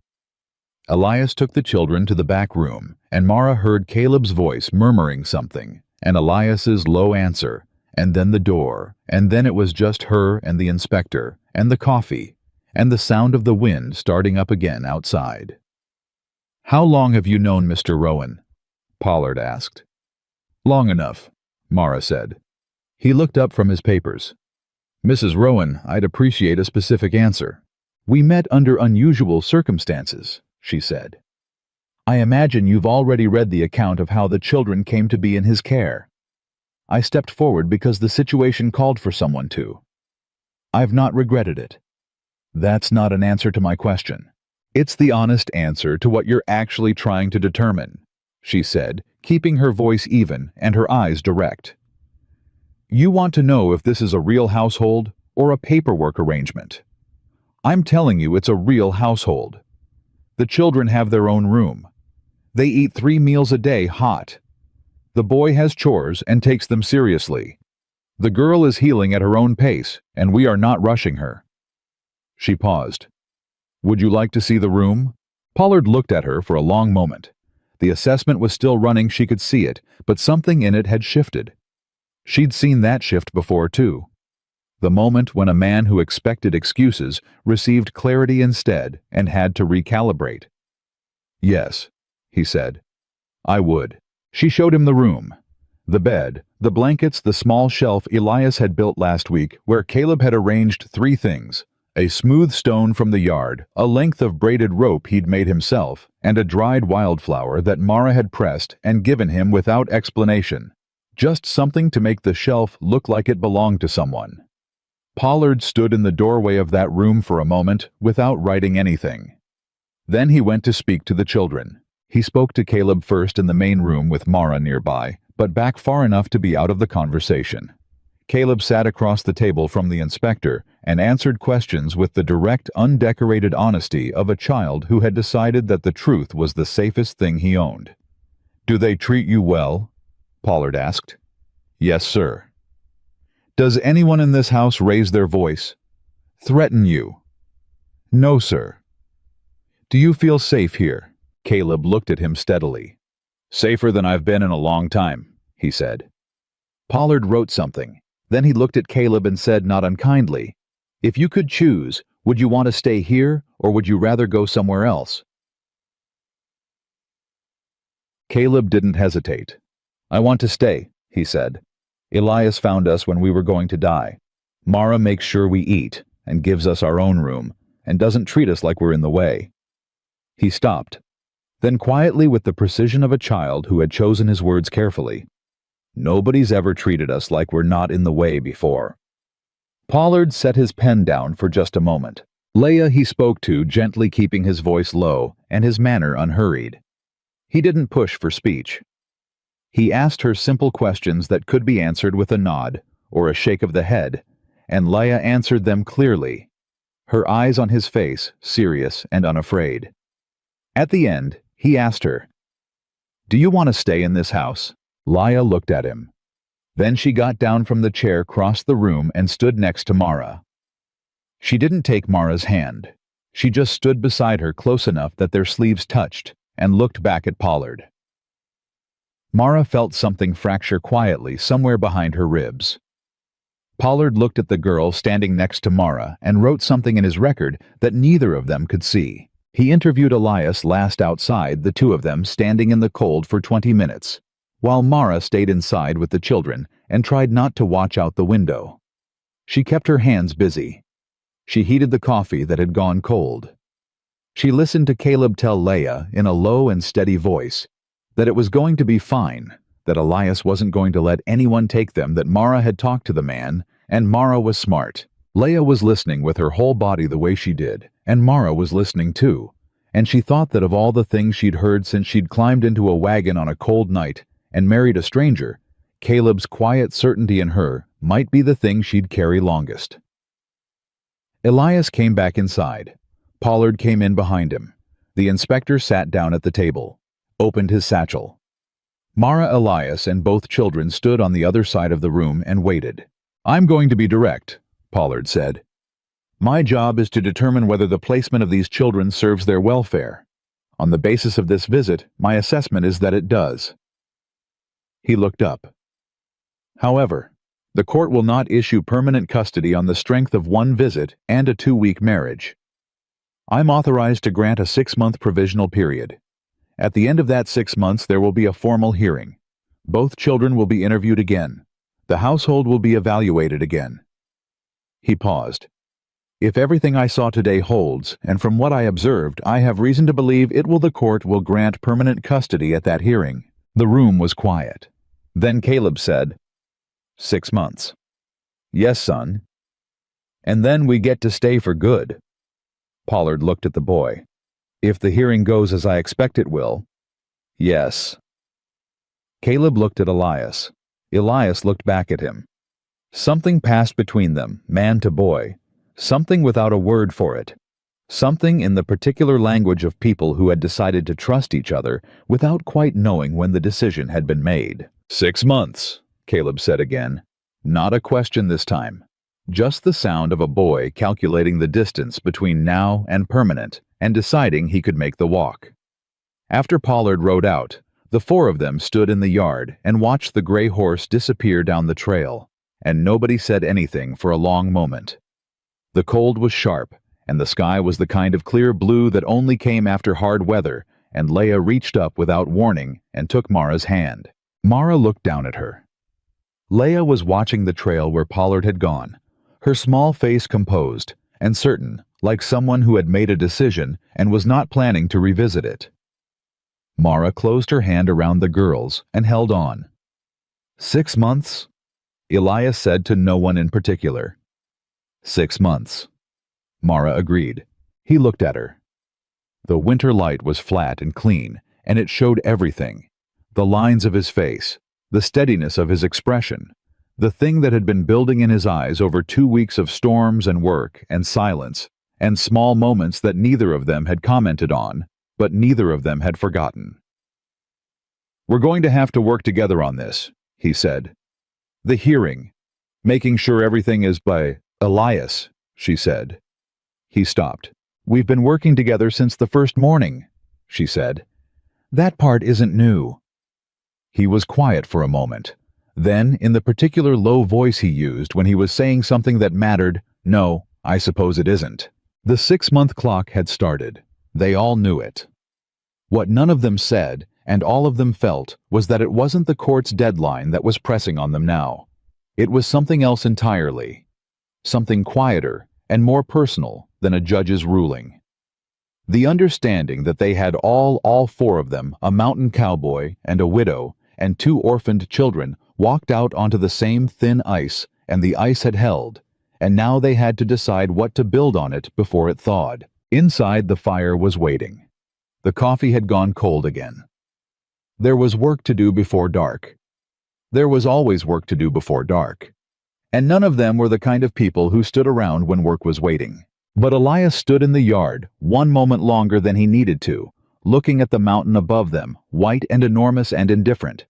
Elias took the children to the back room, and Mara heard Caleb's voice murmuring something, and Elias's low answer, and then the door, and then it was just her and the inspector, and the coffee, and the sound of the wind starting up again outside. "How long have you known Mr. Rowan?" Pollard asked. "Long enough," Mara said. He looked up from his papers. "Mrs. Rowan, I'd appreciate a specific answer." "We met under unusual circumstances," she said. "I imagine you've already read the account of how the children came to be in his care. I stepped forward because the situation called for someone to. I've not regretted it." "That's not an answer to my question. It's the honest answer to what you're actually trying to determine," she said, keeping her voice even and her eyes direct. "You want to know if this is a real household or a paperwork arrangement. I'm telling you it's a real household. The children have their own room. They eat 3 meals a day hot. The boy has chores and takes them seriously. The girl is healing at her own pace, and we are not rushing her." She paused. "Would you like to see the room?" Pollard looked at her for a long moment. The assessment was still running, she could see it, but something in it had shifted. She'd seen that shift before, too. The moment when a man who expected excuses received clarity instead and had to recalibrate. "Yes," he said. "I would." She showed him the room. The bed, the blankets, the small shelf Elias had built last week, where Caleb had arranged 3 things: a smooth stone from the yard, a length of braided rope he'd made himself, and a dried wildflower that Mara had pressed and given him without explanation. Just something to make the shelf look like it belonged to someone. Pollard stood in the doorway of that room for a moment without writing anything. Then he went to speak to the children. He spoke to Caleb first in the main room with Mara nearby, but back far enough to be out of the conversation. Caleb sat across the table from the inspector and answered questions with the direct, undecorated honesty of a child who had decided that the truth was the safest thing he owned. "Do they treat you well?" Pollard asked. "Yes, sir." "Does anyone in this house raise their voice? Threaten you?" "No, sir." "Do you feel safe here?" Caleb looked at him steadily. "Safer than I've been in a long time," he said. Pollard wrote something. Then he looked at Caleb and said not unkindly, "If you could choose, would you want to stay here or would you rather go somewhere else?" Caleb didn't hesitate. "I want to stay," he said. "Elias found us when we were going to die. Mara makes sure we eat and gives us our own room and doesn't treat us like we're in the way." He stopped. Then quietly, with the precision of a child who had chosen his words carefully, "Nobody's ever treated us like we're not in the way before." Pollard set his pen down for just a moment. Leia he spoke to, gently keeping his voice low and his manner unhurried. He didn't push for speech. He asked her simple questions that could be answered with a nod or a shake of the head, and Leia answered them clearly, her eyes on his face, serious and unafraid. At the end, he asked her, "Do you want to stay in this house?" Leia looked at him. Then she got down from the chair, crossed the room, and stood next to Mara. She didn't take Mara's hand. She just stood beside her close enough that their sleeves touched and looked back at Pollard. Mara felt something fracture quietly somewhere behind her ribs. Pollard looked at the girl standing next to Mara and wrote something in his record that neither of them could see. He interviewed Elias last outside, the 2 of them standing in the cold for 20 minutes, while Mara stayed inside with the children and tried not to watch out the window. She kept her hands busy. She heated the coffee that had gone cold. She listened to Caleb tell Leia in a low and steady voice that it was going to be fine, that Elias wasn't going to let anyone take them, that Mara had talked to the man, and Mara was smart. Leia was listening with her whole body the way she did, and Mara was listening too, and she thought that of all the things she'd heard since she'd climbed into a wagon on a cold night and married a stranger, Caleb's quiet certainty in her might be the thing she'd carry longest. Elias came back inside. Pollard came in behind him. The inspector sat down at the table, opened his satchel. Mara, Elias, and both children stood on the other side of the room and waited. "I'm going to be direct," Pollard said. "My job is to determine whether the placement of these children serves their welfare. On the basis of this visit, my assessment is that it does." He looked up. "However, the court will not issue permanent custody on the strength of 1 visit and a 2-week marriage. I'm authorized to grant a 6-month provisional period. At the end of that 6 months, there will be a formal hearing. Both children will be interviewed again. The household will be evaluated again." He paused. "If everything I saw today holds, and from what I observed, I have reason to believe the court will grant permanent custody at that hearing." The room was quiet. Then Caleb said, 6 months. "Yes, son. And then we get to stay for good." Pollard looked at the boy. "If the hearing goes as I expect it will." "Yes." Caleb looked at Elias. Elias looked back at him. Something passed between them, man to boy. Something without a word for it. Something in the particular language of people who had decided to trust each other without quite knowing when the decision had been made. 6 months, Caleb said again. Not a question this time. Just the sound of a boy calculating the distance between now and permanent and deciding he could make the walk. After Pollard rode out, the four of them stood in the yard and watched the gray horse disappear down the trail, and nobody said anything for a long moment. The cold was sharp, and the sky was the kind of clear blue that only came after hard weather, and Leia reached up without warning and took Mara's hand. Mara looked down at her. Leia was watching the trail where Pollard had gone, her small face composed and certain, like someone who had made a decision and was not planning to revisit it. Mara closed her hand around the girls and held on. 6 months? Elias said to no one in particular. 6 months. Mara agreed. He looked at her. The winter light was flat and clean, and it showed everything. The lines of his face, the steadiness of his expression, the thing that had been building in his eyes over 2 weeks of storms and work and silence, and small moments that neither of them had commented on, but neither of them had forgotten. "We're going to have to work together on this," he said. "The hearing, making sure everything is by Elias," she said. He stopped. "We've been working together since the first morning," she said. "That part isn't new." He was quiet for a moment. Then, in the particular low voice he used when he was saying something that mattered, "No, I suppose it isn't." The 6-month clock had started. They all knew it. What none of them said, and all of them felt, was that it wasn't the court's deadline that was pressing on them now. It was something else entirely. Something quieter and more personal than a judge's ruling. The understanding that they had all four of them, a mountain cowboy and a widow, and 2 orphaned children, walked out onto the same thin ice, and the ice had held, and now they had to decide what to build on it before it thawed. Inside, the fire was waiting. The coffee had gone cold again. There was work to do before dark. There was always work to do before dark. And none of them were the kind of people who stood around when work was waiting. But Elias stood in the yard 1 moment longer than he needed to, looking at the mountain above them, white and enormous and indifferent.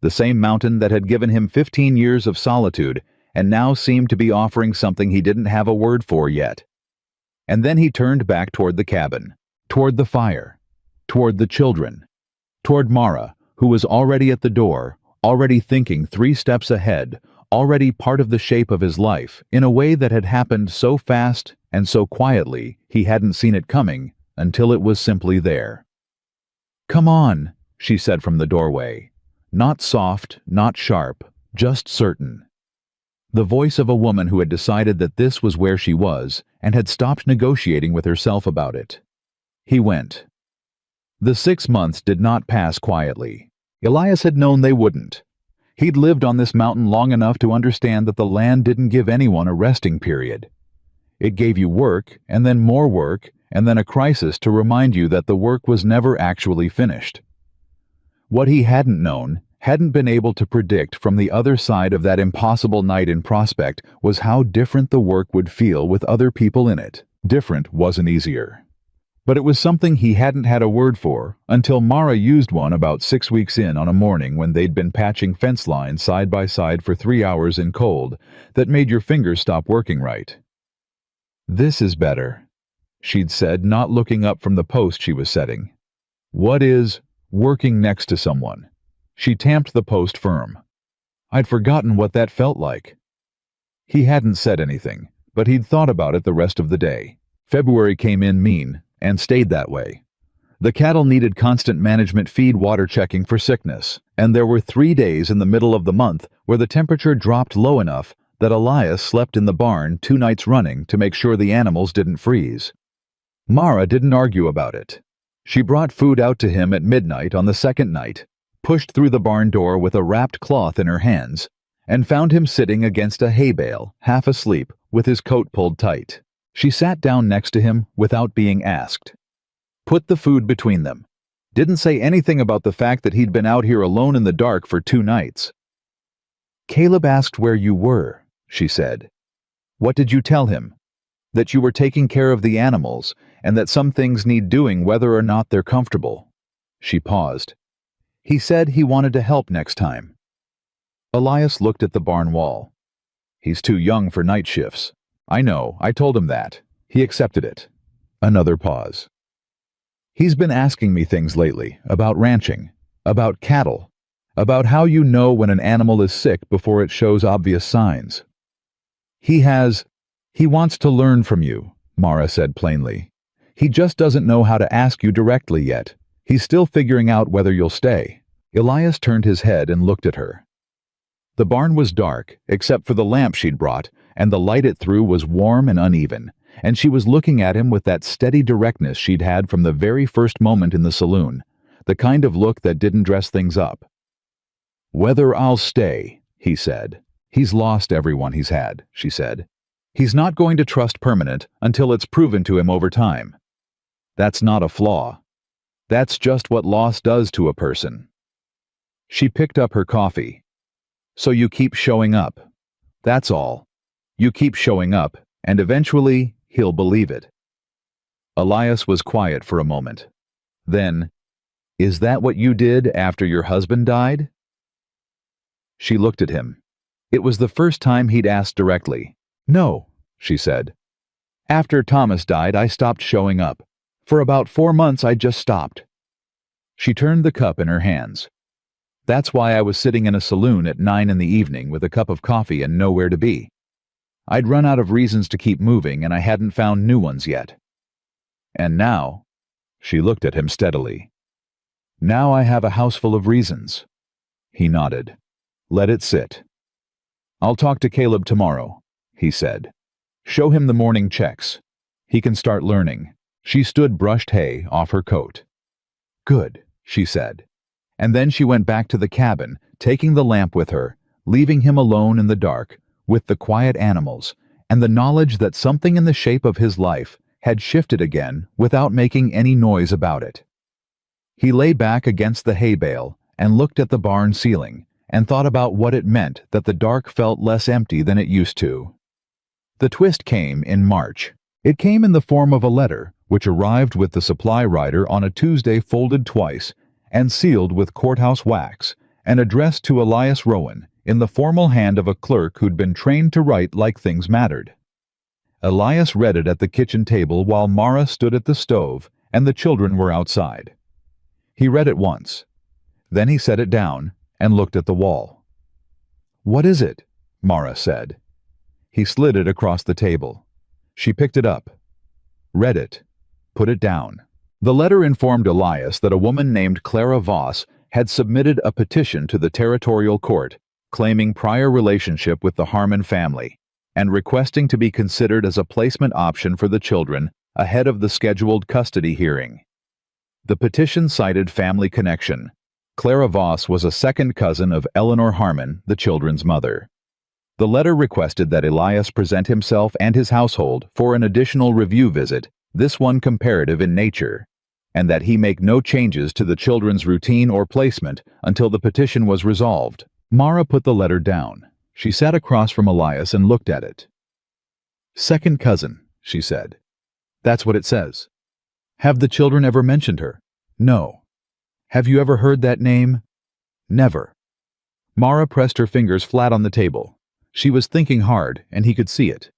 The same mountain that had given him 15 years of solitude and now seemed to be offering something he didn't have a word for yet. And then he turned back toward the cabin, toward the fire, toward the children, toward Mara, who was already at the door, already thinking 3 steps ahead, already part of the shape of his life, in a way that had happened so fast and so quietly he hadn't seen it coming until it was simply there. "Come on," she said from the doorway. Not soft, not sharp, just certain. The voice of a woman who had decided that this was where she was and had stopped negotiating with herself about it. He went. The 6 months did not pass quietly. Elias had known they wouldn't. He'd lived on this mountain long enough to understand that the land didn't give anyone a resting period. It gave you work, and then more work, and then a crisis to remind you that the work was never actually finished. What he hadn't known, hadn't been able to predict from the other side of that impossible night in prospect was how different the work would feel with other people in it. Different wasn't easier. But it was something he hadn't had a word for until Mara used one about 6 weeks in on a morning when they'd been patching fence lines side by side for 3 hours in cold that made your fingers stop working right. "This is better," she'd said, not looking up from the post she was setting. "What is working next to someone?" She tamped the post firm. "I'd forgotten what that felt like." He hadn't said anything, but he'd thought about it the rest of the day. February came in mean, and stayed that way. The cattle needed constant management feed water checking for sickness, and there were 3 days in the middle of the month where the temperature dropped low enough that Elias slept in the barn 2 nights running to make sure the animals didn't freeze. Mara didn't argue about it. She brought food out to him at midnight on the 2nd night, pushed through the barn door with a wrapped cloth in her hands, and found him sitting against a hay bale, half asleep, with his coat pulled tight. She sat down next to him without being asked. Put the food between them. Didn't say anything about the fact that he'd been out here alone in the dark for 2 nights. "Caleb asked where you were," she said. "What did you tell him? That you were taking care of the animals, and that some things need doing whether or not they're comfortable." She paused. "He said he wanted to help next time." Elias looked at the barn wall. "He's too young for night shifts." "I know, I told him that." He accepted it. Another pause. He's been asking me things lately about ranching, about cattle, about how you know when an animal is sick before it shows obvious signs. He wants to learn from you, Mara said plainly. He just doesn't know how to ask you directly yet. He's still figuring out whether you'll stay. Elias turned his head and looked at her. The barn was dark, except for the lamp she'd brought, and the light it threw was warm and uneven, and she was looking at him with that steady directness she'd had from the very first moment in the saloon, the kind of look that didn't dress things up. "Whether I'll stay," he said. "He's lost everyone he's had," she said. "He's not going to trust permanent until it's proven to him over time. That's not a flaw. That's just what loss does to a person." She picked up her coffee. "So you keep showing up. That's all. You keep showing up, and eventually he'll believe it." Elias was quiet for a moment. Then, "Is that what you did after your husband died?" She looked at him. It was the first time he'd asked directly. "No," she said. "After Thomas died, I stopped showing up. For about 4 months, I just stopped." She turned the cup in her hands. "That's why I was sitting in a saloon at 9 in the evening with a cup of coffee and nowhere to be. I'd run out of reasons to keep moving, and I hadn't found new ones yet. And now," she looked at him steadily, "now I have a house full of reasons." He nodded. "Let it sit." "I'll talk to Caleb tomorrow," he said. "Show him the morning checks. He can start learning." She stood brushed hay off her coat. "Good," she said. And then she went back to the cabin, taking the lamp with her, leaving him alone in the dark, with the quiet animals, and the knowledge that something in the shape of his life had shifted again without making any noise about it. He lay back against the hay bale and looked at the barn ceiling, and thought about what it meant that the dark felt less empty than it used to. The twist came in March. It came in the form of a letter, which arrived with the supply rider on a Tuesday, folded twice, and sealed with courthouse wax, and addressed to Elias Rowan, in the formal hand of a clerk who'd been trained to write like things mattered. Elias read it at the kitchen table while Mara stood at the stove and the children were outside. He read it once. Then he set it down and looked at the wall. "What is it?" Mara said. He slid it across the table. She picked it up, read it, put it down. The letter informed Elias that a woman named Clara Voss had submitted a petition to the territorial court, claiming prior relationship with the Harmon family, and requesting to be considered as a placement option for the children ahead of the scheduled custody hearing. The petition cited family connection. Clara Voss was a second cousin of Eleanor Harmon, the children's mother. The letter requested that Elias present himself and his household for an additional review visit, this one comparative in nature, and that he make no changes to the children's routine or placement until the petition was resolved. Mara put the letter down. She sat across from Elias and looked at it. "Second cousin," she said. "That's what it says. Have the children ever mentioned her?" "No." "Have you ever heard that name?" "Never." Mara pressed her fingers flat on the table. She was thinking hard, and he could see it.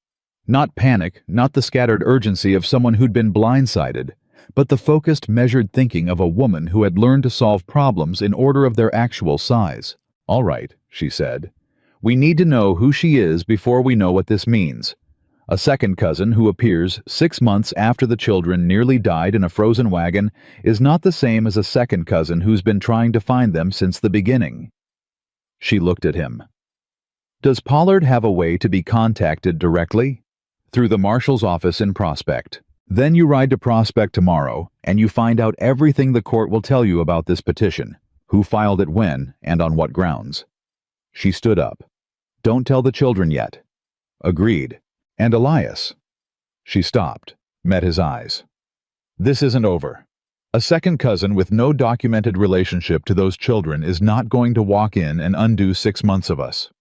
Not panic, not the scattered urgency of someone who'd been blindsided, but the focused, measured thinking of a woman who had learned to solve problems in order of their actual size. "All right," she said. "We need to know who she is before we know what this means. A second cousin who appears 6 months after the children nearly died in a frozen wagon is not the same as a second cousin who's been trying to find them since the beginning." She looked at him. "Does Pollard have a way to be contacted directly?" "Through the marshal's office in Prospect. Then you ride to Prospect tomorrow, and you find out everything the court will tell you about this petition, who filed it when, and on what grounds." She stood up. "Don't tell the children yet." "Agreed. And Elias." She stopped, met his eyes. "This isn't over. A second cousin with no documented relationship to those children is not going to walk in and undo 6 months of us."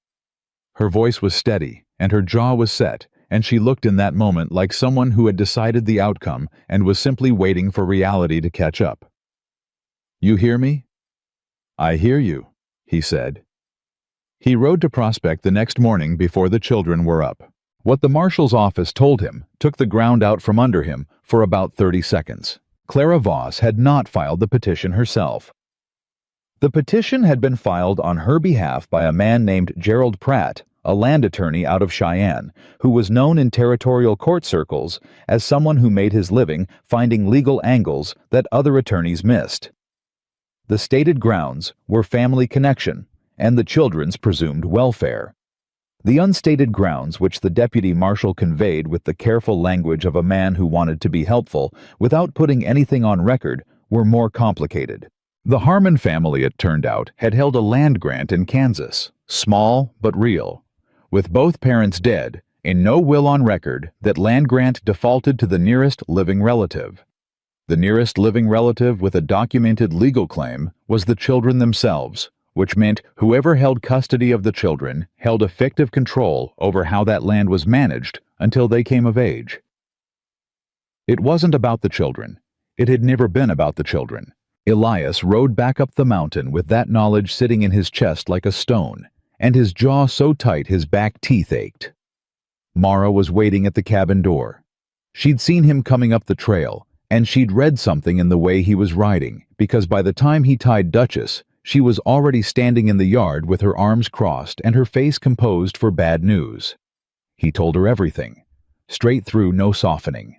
Her voice was steady, and her jaw was set, and she looked in that moment like someone who had decided the outcome and was simply waiting for reality to catch up. "You hear me?" "I hear you," he said. He rode to Prospect the next morning before the children were up. What the marshal's office told him took the ground out from under him for about 30 seconds. Clara Voss had not filed the petition herself. The petition had been filed on her behalf by a man named Gerald Pratt, a land attorney out of Cheyenne, who was known in territorial court circles as someone who made his living finding legal angles that other attorneys missed. The stated grounds were family connection and the children's presumed welfare. The unstated grounds, which the deputy marshal conveyed with the careful language of a man who wanted to be helpful without putting anything on record, were more complicated. The Harmon family, it turned out, had held a land grant in Kansas, small but real. With both parents dead, and no will on record, that land grant defaulted to the nearest living relative. The nearest living relative with a documented legal claim was the children themselves, which meant whoever held custody of the children held effective control over how that land was managed until they came of age. It wasn't about the children. It had never been about the children. Elias rode back up the mountain with that knowledge sitting in his chest like a stone, and his jaw so tight his back teeth ached. Mara was waiting at the cabin door. She'd seen him coming up the trail, and she'd read something in the way he was riding, because by the time he tied Duchess, she was already standing in the yard with her arms crossed and her face composed for bad news. He told her everything, straight through, no softening.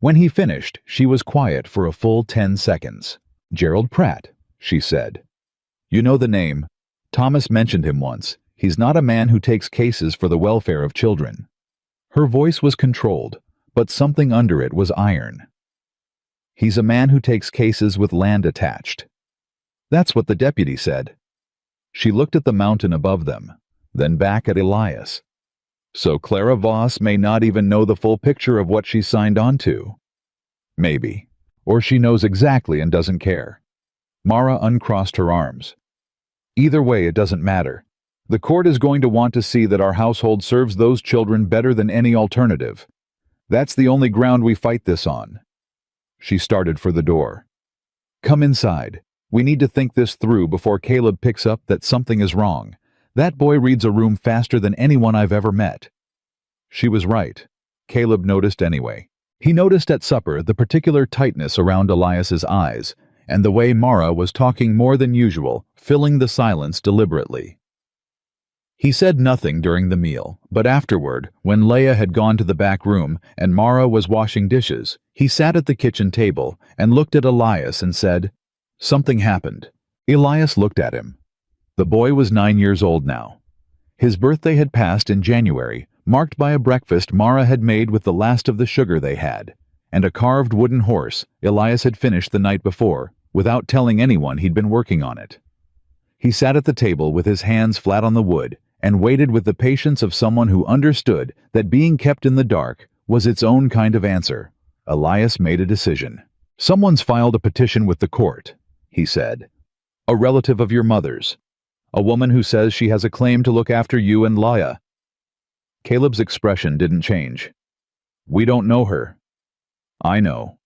When he finished, she was quiet for a full 10 seconds. "Gerald Pratt," she said. "You know the name. Thomas mentioned him once. He's not a man who takes cases for the welfare of children." Her voice was controlled, but something under it was iron. "He's a man who takes cases with land attached." That's what the deputy said. She looked at the mountain above them, then back at Elias. So Clara Voss may not even know the full picture of what she signed on to. Maybe. Or she knows exactly and doesn't care. Mara uncrossed her arms. "Either way, it doesn't matter. The court is going to want to see that our household serves those children better than any alternative. That's the only ground we fight this on." She started for the door. "Come inside. We need to think this through before Caleb picks up that something is wrong. That boy reads a room faster than anyone I've ever met." She was right. Caleb noticed anyway. He noticed at supper the particular tightness around Elias's eyes, and the way Mara was talking more than usual, filling the silence deliberately. He said nothing during the meal, but afterward, when Leah had gone to the back room and Mara was washing dishes, he sat at the kitchen table and looked at Elias and said, "Something happened." Elias looked at him. The boy was 9 years old now. His birthday had passed in January, marked by a breakfast Mara had made with the last of the sugar they had, and a carved wooden horse Elias had finished the night before, without telling anyone he'd been working on it. He sat at the table with his hands flat on the wood and waited with the patience of someone who understood that being kept in the dark was its own kind of answer. Elias made a decision. "Someone's filed a petition with the court," he said. "A relative of your mother's. A woman who says she has a claim to look after you and Leah." Caleb's expression didn't change. "We don't know her." "I know."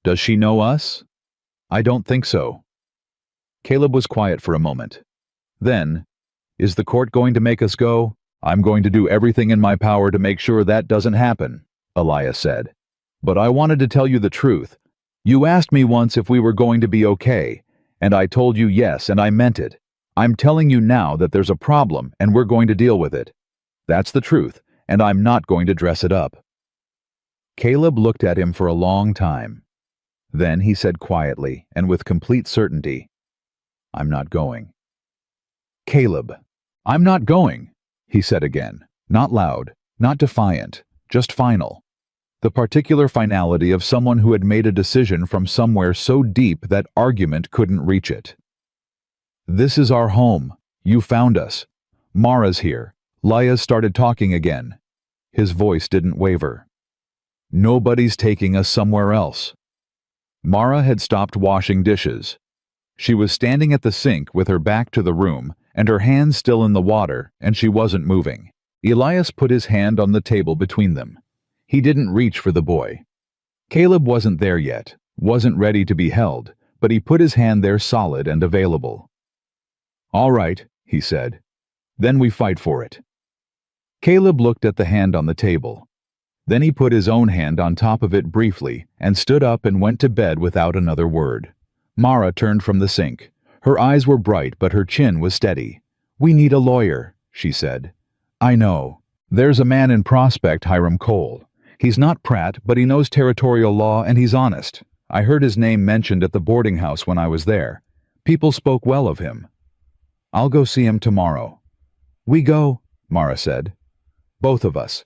"Does she know us?" "I don't think so." Caleb was quiet for a moment. Then, "Is the court going to make us go?" "I'm going to do everything in my power to make sure that doesn't happen," Elias said. "But I wanted to tell you the truth. You asked me once if we were going to be okay, and I told you yes, and I meant it. I'm telling you now that there's a problem and we're going to deal with it. That's the truth, and I'm not going to dress it up." Caleb looked at him for a long time. Then he said quietly and with complete certainty, "I'm not going." "Caleb, I'm not going," he said again, not loud, not defiant, just final. The particular finality of someone who had made a decision from somewhere so deep that argument couldn't reach it. "This is our home. You found us. Mara's here." Leah started talking again. His voice didn't waver. "Nobody's taking us somewhere else." Mara had stopped washing dishes. She was standing at the sink with her back to the room and her hands still in the water, and she wasn't moving. Elias put his hand on the table between them. He didn't reach for the boy. Caleb wasn't there yet, wasn't ready to be held, but he put his hand there solid and available. "All right," he said. "Then we fight for it." Caleb looked at the hand on the table. Then he put his own hand on top of it briefly and stood up and went to bed without another word. Mara turned from the sink. Her eyes were bright, but her chin was steady. "We need a lawyer," she said. "I know. There's a man in Prospect, Hiram Cole. He's not Pratt, but he knows territorial law and he's honest. I heard his name mentioned at the boarding house when I was there. People spoke well of him. I'll go see him tomorrow." "We go," Mara said. "Both of us.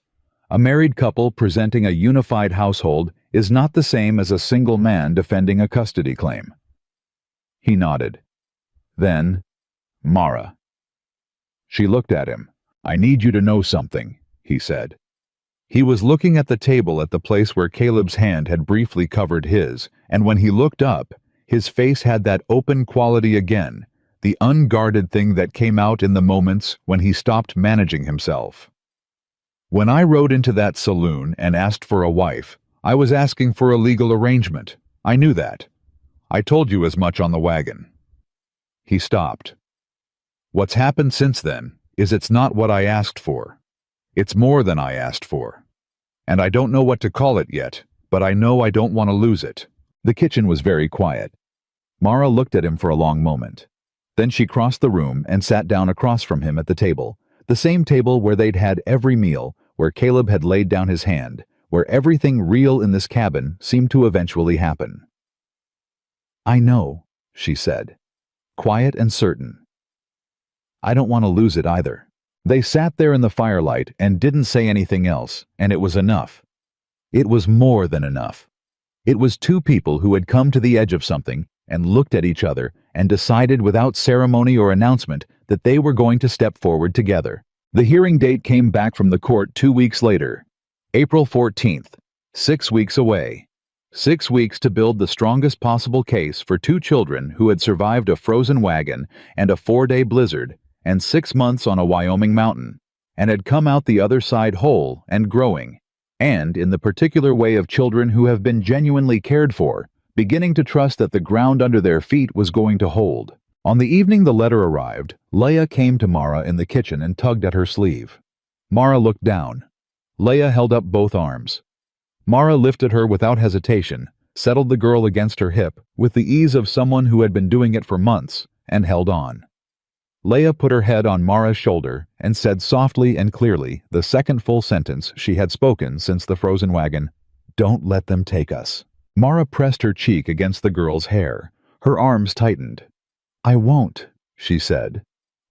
A married couple presenting a unified household is not the same as a single man defending a custody claim." He nodded. Then, "Mara." She looked at him. "I need you to know something," he said. He was looking at the table at the place where Caleb's hand had briefly covered his, and when he looked up, his face had that open quality again, the unguarded thing that came out in the moments when he stopped managing himself. "When I rode into that saloon and asked for a wife, I was asking for a legal arrangement. I knew that. I told you as much on the wagon." He stopped. "What's happened since then is it's not what I asked for. It's more than I asked for. And I don't know what to call it yet, but I know I don't want to lose it." The kitchen was very quiet. Mara looked at him for a long moment. Then she crossed the room and sat down across from him at the table, the same table where they'd had every meal, where Caleb had laid down his hand, where everything real in this cabin seemed to eventually happen. "I know," she said, quiet and certain. "I don't want to lose it either." They sat there in the firelight and didn't say anything else, and it was enough. It was more than enough. It was two people who had come to the edge of something and looked at each other and decided without ceremony or announcement that they were going to step forward together. The hearing date came back from the court 2 weeks later, April 14th, 6 weeks away. 6 weeks to build the strongest possible case for two children who had survived a frozen wagon and a 4-day blizzard and 6 months on a Wyoming mountain, and had come out the other side whole and growing, and in the particular way of children who have been genuinely cared for, beginning to trust that the ground under their feet was going to hold. On the evening the letter arrived, Leah came to Mara in the kitchen and tugged at her sleeve. Mara looked down. Leah held up both arms. Mara lifted her without hesitation, settled the girl against her hip with the ease of someone who had been doing it for months, and held on. Leah put her head on Mara's shoulder and said softly and clearly the second full sentence she had spoken since the frozen wagon, "Don't let them take us." Mara pressed her cheek against the girl's hair. Her arms tightened. "I won't," she said.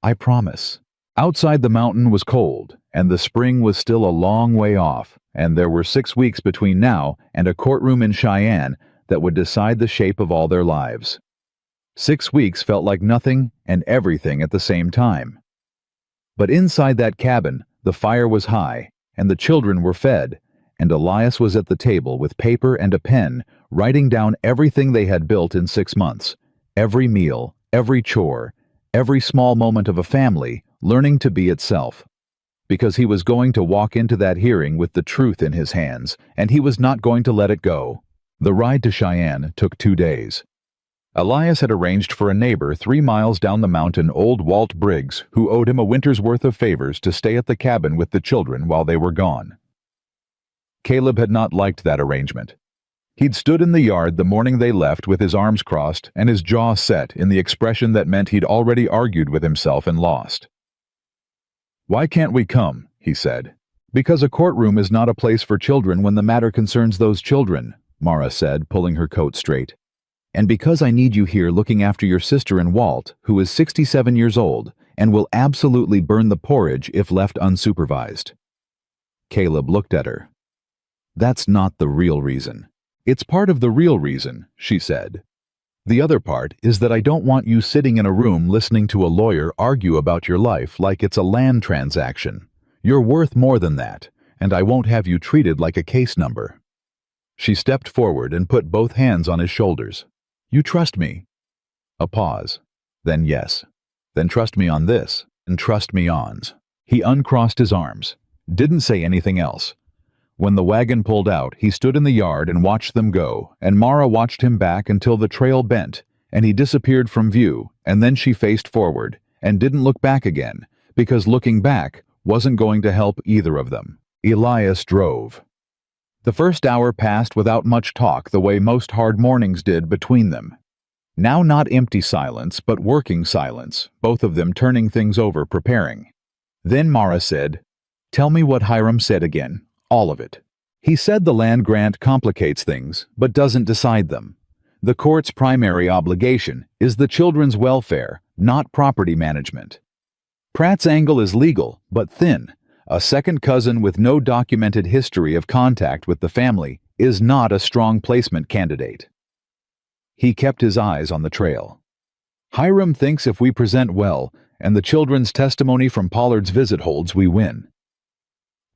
"I promise." Outside the mountain was cold, and the spring was still a long way off, and there were 6 weeks between now and a courtroom in Cheyenne that would decide the shape of all their lives. 6 weeks felt like nothing and everything at the same time. But inside that cabin, the fire was high, and the children were fed, and Elias was at the table with paper and a pen, writing down everything they had built in 6 months, every meal, every chore, every small moment of a family, learning to be itself. Because he was going to walk into that hearing with the truth in his hands, and he was not going to let it go. The ride to Cheyenne took 2 days. Elias had arranged for a neighbor 3 miles down the mountain, old Walt Briggs, who owed him a winter's worth of favors to stay at the cabin with the children while they were gone. Caleb had not liked that arrangement. He'd stood in the yard the morning they left with his arms crossed and his jaw set in the expression that meant he'd already argued with himself and lost. "Why can't we come?" he said. "Because a courtroom is not a place for children when the matter concerns those children," Mara said, pulling her coat straight. "And because I need you here looking after your sister and Walt, who is 67 years old, and will absolutely burn the porridge if left unsupervised." Caleb looked at her. "That's not the real reason." "It's part of the real reason," she said. "The other part is that I don't want you sitting in a room listening to a lawyer argue about your life like it's a land transaction. You're worth more than that, and I won't have you treated like a case number." She stepped forward and put both hands on his shoulders. "You trust me?" A pause. Then yes. "Then trust me on this, and trust me ons." He uncrossed his arms. Didn't say anything else. When the wagon pulled out, he stood in the yard and watched them go, and Mara watched him back until the trail bent, and he disappeared from view, and then she faced forward, and didn't look back again, because looking back wasn't going to help either of them. Elias drove. The first hour passed without much talk, the way most hard mornings did between them. Now not empty silence, but working silence, both of them turning things over, preparing. Then Mara said, "Tell me what Hiram said again, all of it." "He said the land grant complicates things, but doesn't decide them. The court's primary obligation is the children's welfare, not property management. Pratt's angle is legal, but thin. A second cousin with no documented history of contact with the family is not a strong placement candidate." He kept his eyes on the trail. "Hiram thinks if we present well, and the children's testimony from Pollard's visit holds, we win.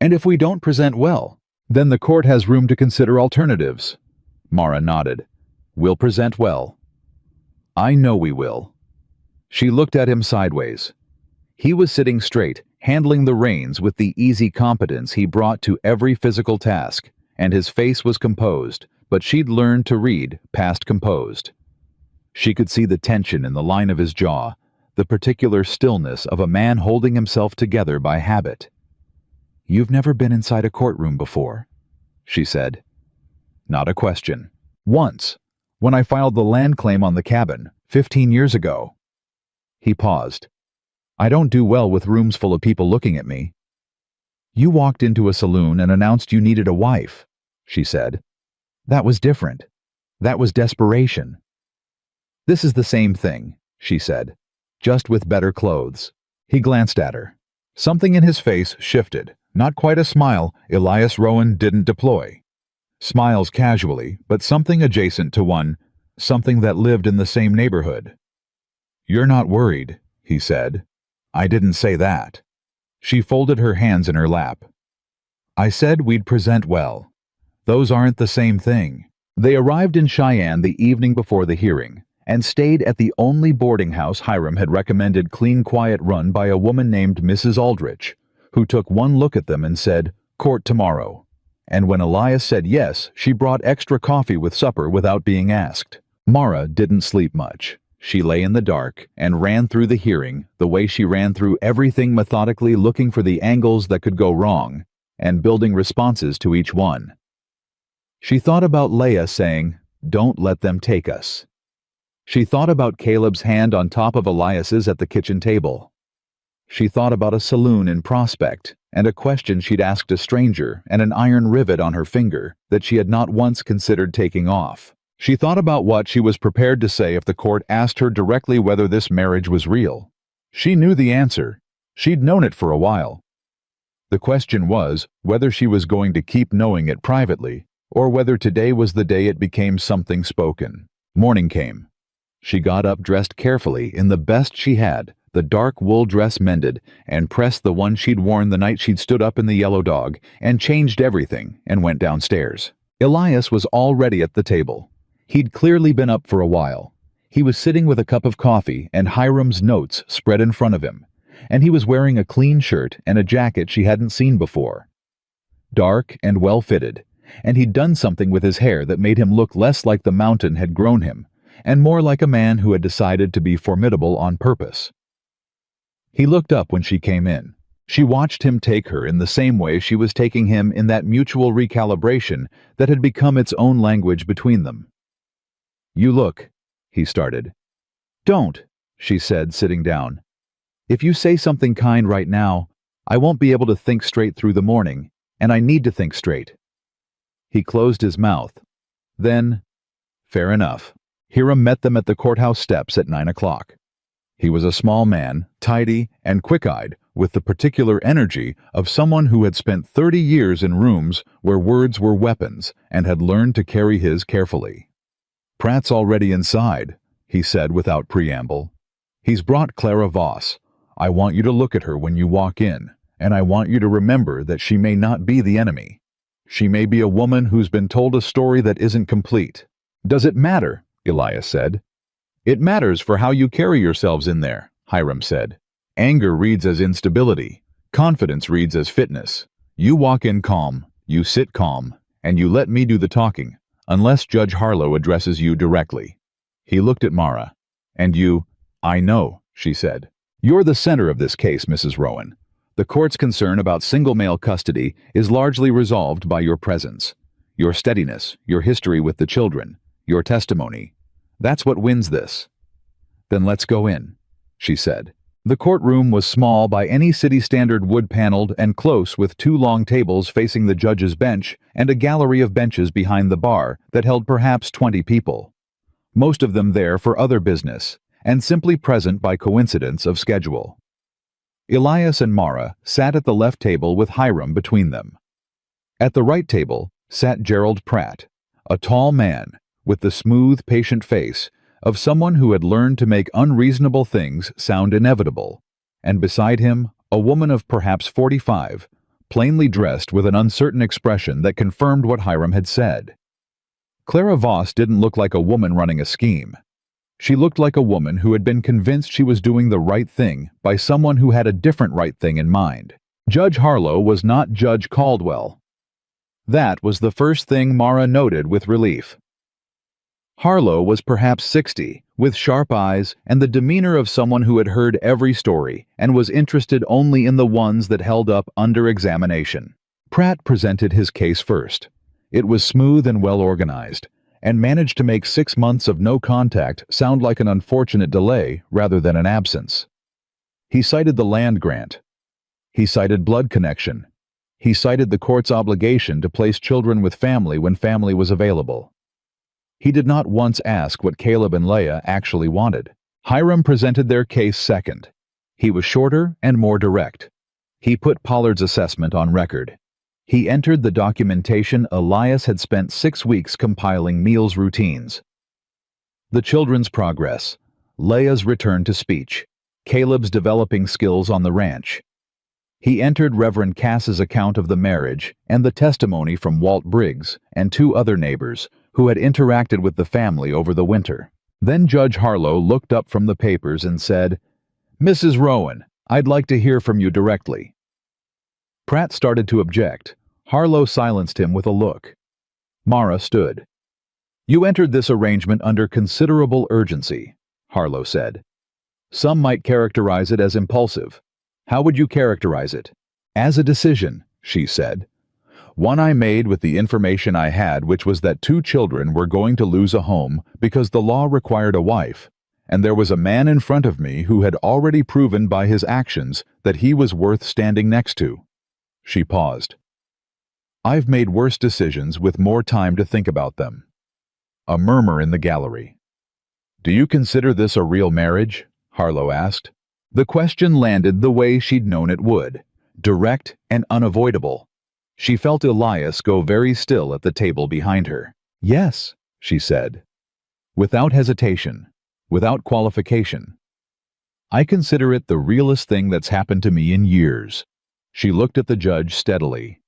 And if we don't present well, then the court has room to consider alternatives." Mara nodded. "We'll present well." "I know we will." She looked at him sideways. He was sitting straight, handling the reins with the easy competence he brought to every physical task, and his face was composed, but she'd learned to read past composed. She could see the tension in the line of his jaw, the particular stillness of a man holding himself together by habit. "You've never been inside a courtroom before?" she said. "Not a question. Once, when I filed the land claim on the cabin, 15 years ago." He paused. "I don't do well with rooms full of people looking at me." "You walked into a saloon and announced you needed a wife," she said. "That was different. That was desperation." "This is the same thing," she said, "just with better clothes." He glanced at her. Something in his face shifted. Not quite a smile Elias Rowan didn't deploy. Smiles casually, but something adjacent to one, something that lived in the same neighborhood. "You're not worried," he said. "I didn't say that." She folded her hands in her lap. "I said we'd present well. Those aren't the same thing." They arrived in Cheyenne the evening before the hearing, and stayed at the only boarding house Hiram had recommended, clean, quiet, run by a woman named Mrs. Aldrich, who took one look at them and said, "Court tomorrow." And when Elias said yes, she brought extra coffee with supper without being asked. Mara didn't sleep much. She lay in the dark and ran through the hearing the way she ran through everything, methodically looking for the angles that could go wrong and building responses to each one. She thought about Leah saying, "Don't let them take us." She thought about Caleb's hand on top of Elias's at the kitchen table. She thought about a saloon in Prospect and a question she'd asked a stranger and an iron rivet on her finger that she had not once considered taking off. She thought about what she was prepared to say if the court asked her directly whether this marriage was real. She knew the answer. She'd known it for a while. The question was whether she was going to keep knowing it privately, or whether today was the day it became something spoken. Morning came. She got up dressed carefully in the best she had, the dark wool dress mended, and pressed the one she'd worn the night she'd stood up in the Yellow Dog, and changed everything, and went downstairs. Elias was already at the table. He'd clearly been up for a while. He was sitting with a cup of coffee and Hiram's notes spread in front of him, and he was wearing a clean shirt and a jacket she hadn't seen before. Dark and well-fitted, and he'd done something with his hair that made him look less like the mountain had grown him, and more like a man who had decided to be formidable on purpose. He looked up when she came in. She watched him take her in the same way she was taking him in that mutual recalibration that had become its own language between them. "You look," he started. "Don't," she said, sitting down. "If you say something kind right now, I won't be able to think straight through the morning, and I need to think straight." He closed his mouth. Then, "Fair enough." Hiram met them at the courthouse steps at 9 o'clock. He was a small man, tidy and quick-eyed, with the particular energy of someone who had spent 30 years in rooms where words were weapons and had learned to carry his carefully. "Pratt's already inside," he said without preamble. "He's brought Clara Voss. I want you to look at her when you walk in, and I want you to remember that she may not be the enemy. She may be a woman who's been told a story that isn't complete." "Does it matter?" Elias said. "It matters for how you carry yourselves in there," Hiram said. "Anger reads as instability. Confidence reads as fitness. You walk in calm, you sit calm, and you let me do the talking, unless Judge Harlow addresses you directly." He looked at Mara. "And you—" "I know," she said. "You're the center of this case, Mrs. Rowan. The court's concern about single male custody is largely resolved by your presence. Your steadiness, your history with the children, your testimony. That's what wins this. Then let's go in, she said. The courtroom was small by any city-standard, wood-paneled and close, with 2 long tables facing the judge's bench and a gallery of benches behind the bar that held perhaps 20 people. Most of them there for other business, and simply present by coincidence of schedule. Elias and Mara sat at the left table with Hiram between them. At the right table sat Gerald Pratt, a tall man with the smooth, patient face of someone who had learned to make unreasonable things sound inevitable, and beside him a woman of perhaps 45, plainly dressed with an uncertain expression that confirmed what Hiram had said. Clara Voss didn't look like a woman running a scheme. She looked like a woman who had been convinced she was doing the right thing by someone who had a different right thing in mind. Judge Harlow was not Judge Caldwell. That was the first thing Mara noted with relief. Harlow was perhaps 60, with sharp eyes and the demeanor of someone who had heard every story and was interested only in the ones that held up under examination. Pratt presented his case first. It was smooth and well organized, and managed to make 6 months of no contact sound like an unfortunate delay rather than an absence. He cited the land grant. He cited blood connection. He cited the court's obligation to place children with family when family was available. He did not once ask what Caleb and Leah actually wanted. Hiram presented their case second. He was shorter and more direct. He put Pollard's assessment on record. He entered the documentation Elias had spent 6 weeks compiling meals routines. The children's progress, Leah's return to speech, Caleb's developing skills on the ranch. He entered Reverend Cass's account of the marriage and the testimony from Walt Briggs and 2 other neighbors who had interacted with the family over the winter. Then Judge Harlow looked up from the papers and said, "Mrs. Rowan, I'd like to hear from you directly." Pratt started to object. Harlow silenced him with a look. Mara stood. "You entered this arrangement under considerable urgency," Harlow said. "Some might characterize it as impulsive. How would you characterize it?" "As a decision," she said. "One I made with the information I had, which was that 2 children were going to lose a home because the law required a wife, and there was a man in front of me who had already proven by his actions that he was worth standing next to." She paused. "I've made worse decisions with more time to think about them." A murmur in the gallery. "Do you consider this a real marriage?" Harlow asked. The question landed the way she'd known it would, direct and unavoidable. She felt Elias go very still at the table behind her. "Yes," she said, without hesitation, without qualification. "I consider it the realest thing that's happened to me in years." She looked at the judge steadily.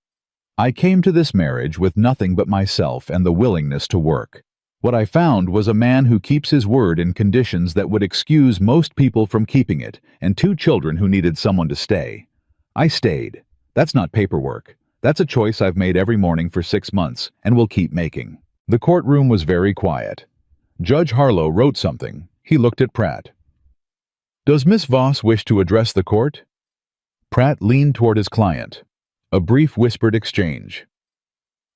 "I came to this marriage with nothing but myself and the willingness to work. What I found was a man who keeps his word in conditions that would excuse most people from keeping it, and 2 children who needed someone to stay. I stayed. That's not paperwork. That's a choice I've made every morning for 6 months, and will keep making." The courtroom was very quiet. Judge Harlow wrote something. He looked at Pratt. "Does Miss Voss wish to address the court?" Pratt leaned toward his client. A brief whispered exchange.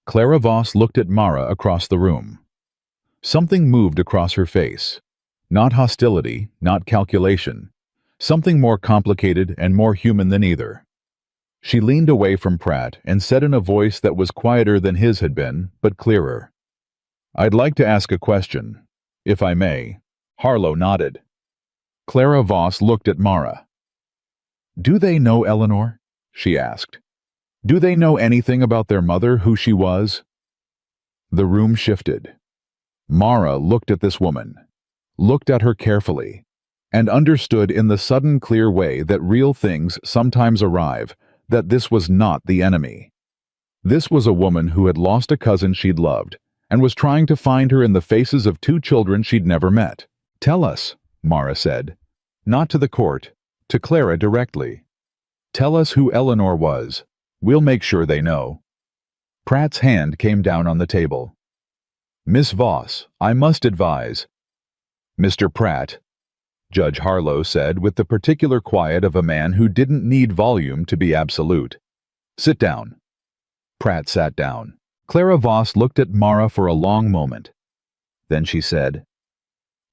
Clara Voss looked at Mara across the room. Something moved across her face. Not hostility, not calculation. Something more complicated and more human than either. She leaned away from Pratt and said in a voice that was quieter than his had been, but clearer, "I'd like to ask a question, if I may." Harlow nodded. Clara Voss looked at Mara. "Do they know Eleanor?" she asked. "Do they know anything about their mother, who she was?" The room shifted. Mara looked at this woman, looked at her carefully, and understood in the sudden clear way that real things sometimes arrive, that this was not the enemy. This was a woman who had lost a cousin she'd loved, and was trying to find her in the faces of 2 children she'd never met. "Tell us," Mara said, not to the court, to Clara directly. "Tell us who Eleanor was. We'll make sure they know." Pratt's hand came down on the table. "Miss Voss, I must advise." "Mr. Pratt," Judge Harlow said with the particular quiet of a man who didn't need volume to be absolute. "Sit down." Pratt sat down. Clara Voss looked at Mara for a long moment. Then she said,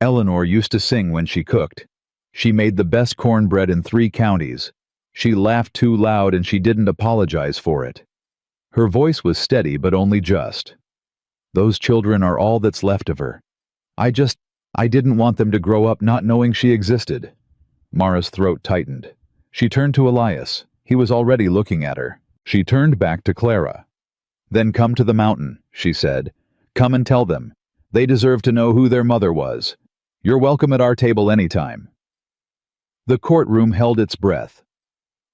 "Eleanor used to sing when she cooked. She made the best cornbread in 3 counties. She laughed too loud and she didn't apologize for it." Her voice was steady but only just. "Those children are all that's left of her. I didn't want them to grow up not knowing she existed." Mara's throat tightened. She turned to Elias. He was already looking at her. She turned back to Clara. "Then come to the mountain," she said. "Come and tell them. They deserve to know who their mother was. You're welcome at our table anytime." The courtroom held its breath.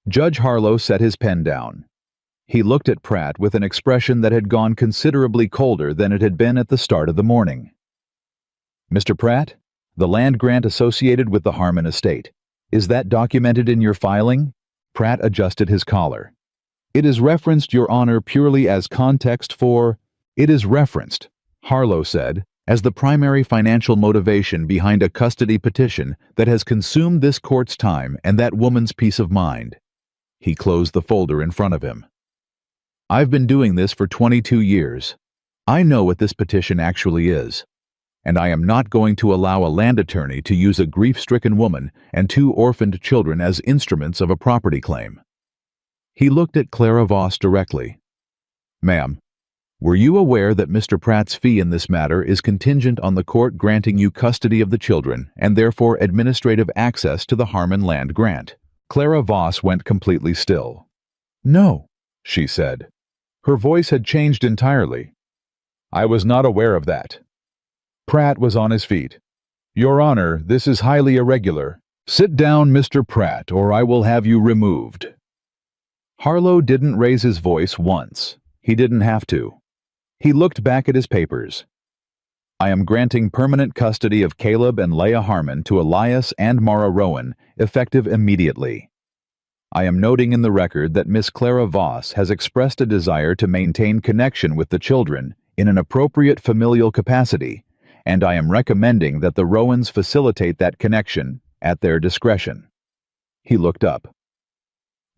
Judge Harlow set his pen down. He looked at Pratt with an expression that had gone considerably colder than it had been at the start of the morning. "Mr. Pratt, the land grant associated with the Harmon estate, is that documented in your filing?" Pratt adjusted his collar. "It is referenced, Your Honor, purely as context for—" "It is referenced," Harlow said, "as the primary financial motivation behind a custody petition that has consumed this court's time and that woman's peace of mind." He closed the folder in front of him. "I've been doing this for 22 years. I know what this petition actually is. And I am not going to allow a land attorney to use a grief-stricken woman and 2 orphaned children as instruments of a property claim." He looked at Clara Voss directly. "Ma'am, were you aware that Mr. Pratt's fee in this matter is contingent on the court granting you custody of the children and therefore administrative access to the Harmon land grant?" Clara Voss went completely still. "No," she said. Her voice had changed entirely. "I was not aware of that." Pratt was on his feet. "Your Honor, this is highly irregular. Sit down, Mr. Pratt, or I will have you removed." Harlow didn't raise his voice once. He didn't have to. He looked back at his papers. "I am granting permanent custody of Caleb and Leah Harmon to Elias and Mara Rowan, effective immediately. I am noting in the record that Miss Clara Voss has expressed a desire to maintain connection with the children in an appropriate familial capacity, and I am recommending that the Rowans facilitate that connection at their discretion." He looked up.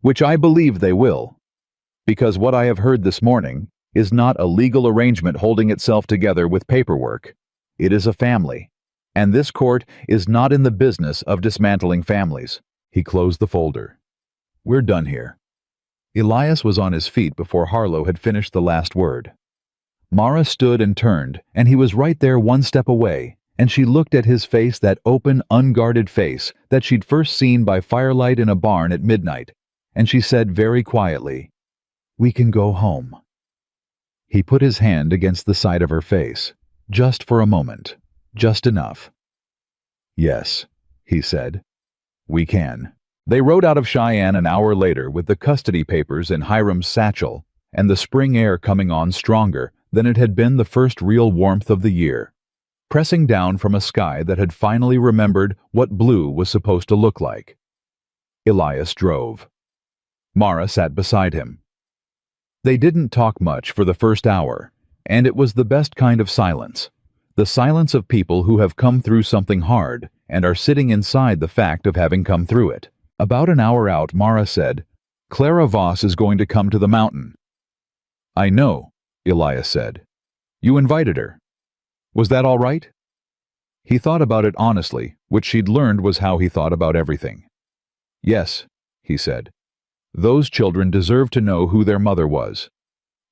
"Which I believe they will, because what I have heard this morning is not a legal arrangement holding itself together with paperwork. It is a family, and this court is not in the business of dismantling families." He closed the folder. "We're done here." Elias was on his feet before Harlow had finished the last word. Mara stood and turned, and he was right there one step away, and she looked at his face, that open, unguarded face that she'd first seen by firelight in a barn at midnight, and she said very quietly, "We can go home." He put his hand against the side of her face, just for a moment, just enough. "Yes," he said, "we can." They rode out of Cheyenne an hour later with the custody papers in Hiram's satchel, and the spring air coming on stronger than it had been the first real warmth of the year, pressing down from a sky that had finally remembered what blue was supposed to look like. Elias drove. Mara sat beside him. They didn't talk much for the first hour, and it was the best kind of silence, the silence of people who have come through something hard and are sitting inside the fact of having come through it. About an hour out, Mara said, "Clara Voss is going to come to the mountain." "I know," Elias said. "You invited her. Was that all right?" He thought about it honestly, which she'd learned was how he thought about everything. "Yes," he said. "Those children deserve to know who their mother was.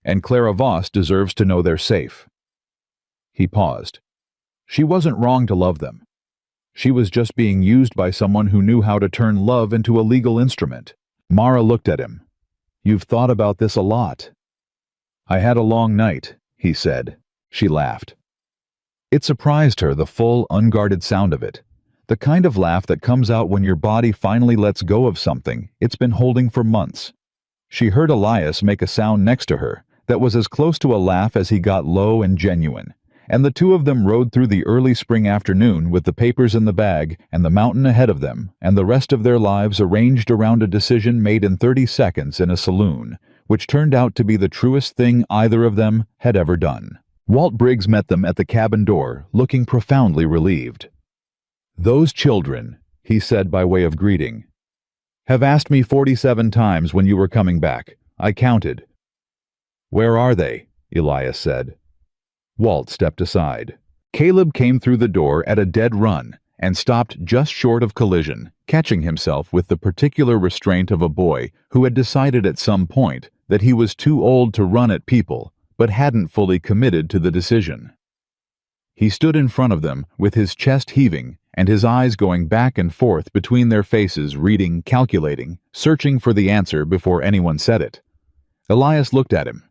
And Clara Voss deserves to know they're safe." He paused. She wasn't wrong to love them. She was just being used by someone who knew how to turn love into a legal instrument. Mara looked at him. "You've thought about this a lot." "I had a long night," he said. She laughed. It surprised her, the full, unguarded sound of it. The kind of laugh that comes out when your body finally lets go of something it's been holding for months. She heard Elias make a sound next to her that was as close to a laugh as he got, low and genuine, and the two of them rode through the early spring afternoon with the papers in the bag and the mountain ahead of them and the rest of their lives arranged around a decision made in 30 seconds in a saloon, which turned out to be the truest thing either of them had ever done. Walt Briggs met them at the cabin door, looking profoundly relieved. "Those children," he said by way of greeting, "have asked me 47 times when you were coming back. I counted." "Where are they?" Elias said. Walt stepped aside. Caleb came through the door at a dead run and stopped just short of collision, catching himself with the particular restraint of a boy who had decided at some point that he was too old to run at people, but hadn't fully committed to the decision. He stood in front of them with his chest heaving and his eyes going back and forth between their faces, reading, calculating, searching for the answer before anyone said it. Elias looked at him.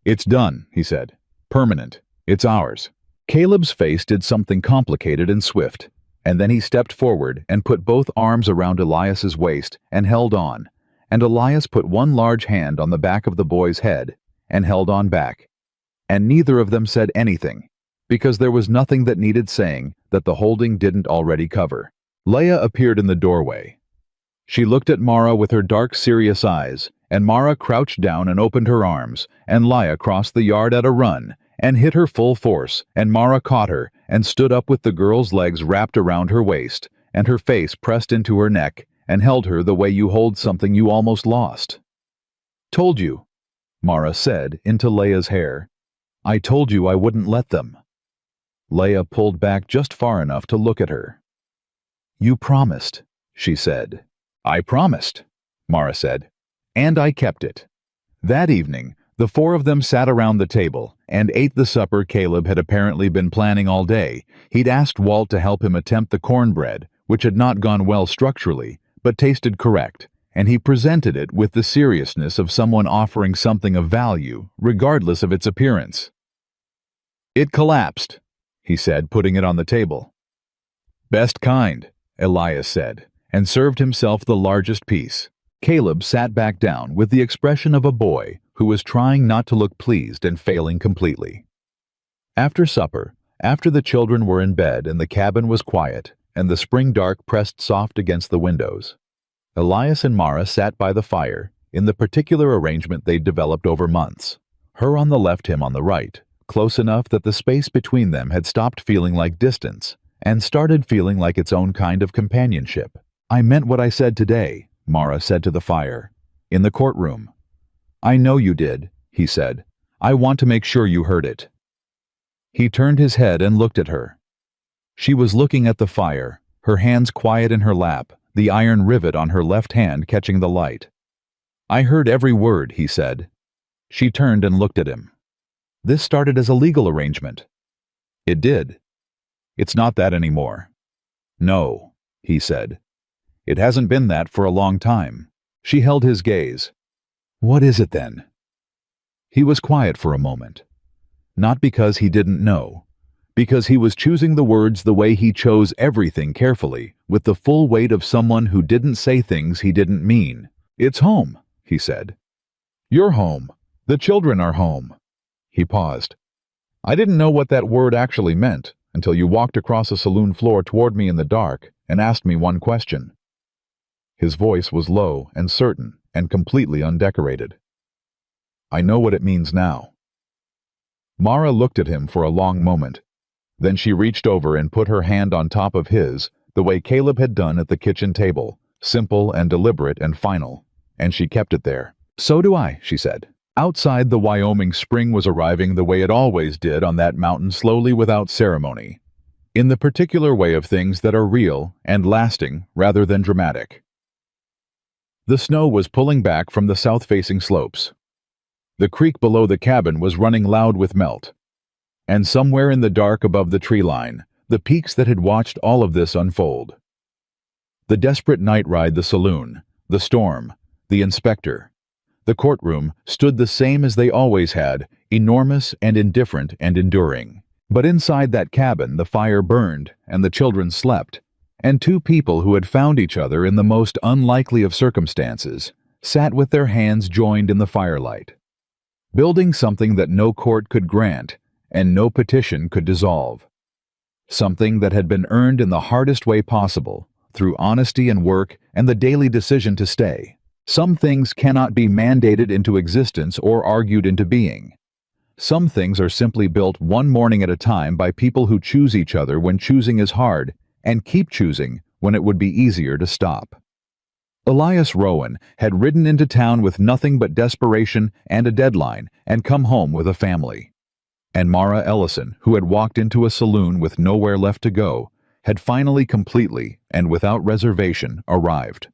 "It's done," he said. "Permanent. It's ours." Caleb's face did something complicated and swift, and then he stepped forward and put both arms around Elias's waist and held on, and Elias put one large hand on the back of the boy's head and held on back. And neither of them said anything, because there was nothing that needed saying that the holding didn't already cover. Leia appeared in the doorway. She looked at Mara with her dark, serious eyes, and Mara crouched down and opened her arms, and Leia crossed the yard at a run and hit her full force, and Mara caught her and stood up with the girl's legs wrapped around her waist and her face pressed into her neck and held her the way you hold something you almost lost. "Told you," Mara said into Leia's hair. "I told you I wouldn't let them." Leia pulled back just far enough to look at her. "You promised," she said. "I promised," Mara said. "And I kept it." That evening, the four of them sat around the table and ate the supper Caleb had apparently been planning all day. He'd asked Walt to help him attempt the cornbread, which had not gone well structurally, but tasted correct, and he presented it with the seriousness of someone offering something of value, regardless of its appearance. "It collapsed," he said, putting it on the table. "Best kind," Elias said, and served himself the largest piece. Caleb sat back down with the expression of a boy who was trying not to look pleased and failing completely. After supper, after the children were in bed and the cabin was quiet and the spring dark pressed soft against the windows, Elias and Mara sat by the fire in the particular arrangement they'd developed over months, her on the left, him on the right, close enough that the space between them had stopped feeling like distance and started feeling like its own kind of companionship. "I meant what I said today," Mara said to the fire, "in the courtroom." "I know you did," he said. "I want to make sure you heard it." He turned his head and looked at her. She was looking at the fire, her hands quiet in her lap, the iron rivet on her left hand catching the light. "I heard every word," he said. She turned and looked at him. "This started as a legal arrangement." "It did." "It's not that anymore." "No," he said. "It hasn't been that for a long time." She held his gaze. "What is it then?" He was quiet for a moment. Not because he didn't know, because he was choosing the words the way he chose everything carefully, with the full weight of someone who didn't say things he didn't mean. "It's home," he said. "You're home. The children are home." He paused. "I didn't know what that word actually meant until you walked across a saloon floor toward me in the dark and asked me one question." His voice was low and certain and completely undecorated. "I know what it means now." Mara looked at him for a long moment. Then she reached over and put her hand on top of his, the way Caleb had done at the kitchen table, simple and deliberate and final, and she kept it there. "So do I," she said. Outside, the Wyoming spring was arriving the way it always did on that mountain, slowly without ceremony, in the particular way of things that are real and lasting rather than dramatic. The snow was pulling back from the south-facing slopes. The creek below the cabin was running loud with melt. And somewhere in the dark above the tree line, the peaks that had watched all of this unfold. The desperate night ride, the saloon, the storm, the inspector, the courtroom stood the same as they always had, enormous and indifferent and enduring. But inside that cabin the fire burned and the children slept, and two people who had found each other in the most unlikely of circumstances sat with their hands joined in the firelight, building something that no court could grant and no petition could dissolve. Something that had been earned in the hardest way possible, through honesty and work and the daily decision to stay. Some things cannot be mandated into existence or argued into being. Some things are simply built one morning at a time by people who choose each other when choosing is hard and keep choosing when it would be easier to stop. Elias Rowan had ridden into town with nothing but desperation and a deadline and come home with a family. And Mara Ellison, who had walked into a saloon with nowhere left to go, had finally completely and without reservation arrived.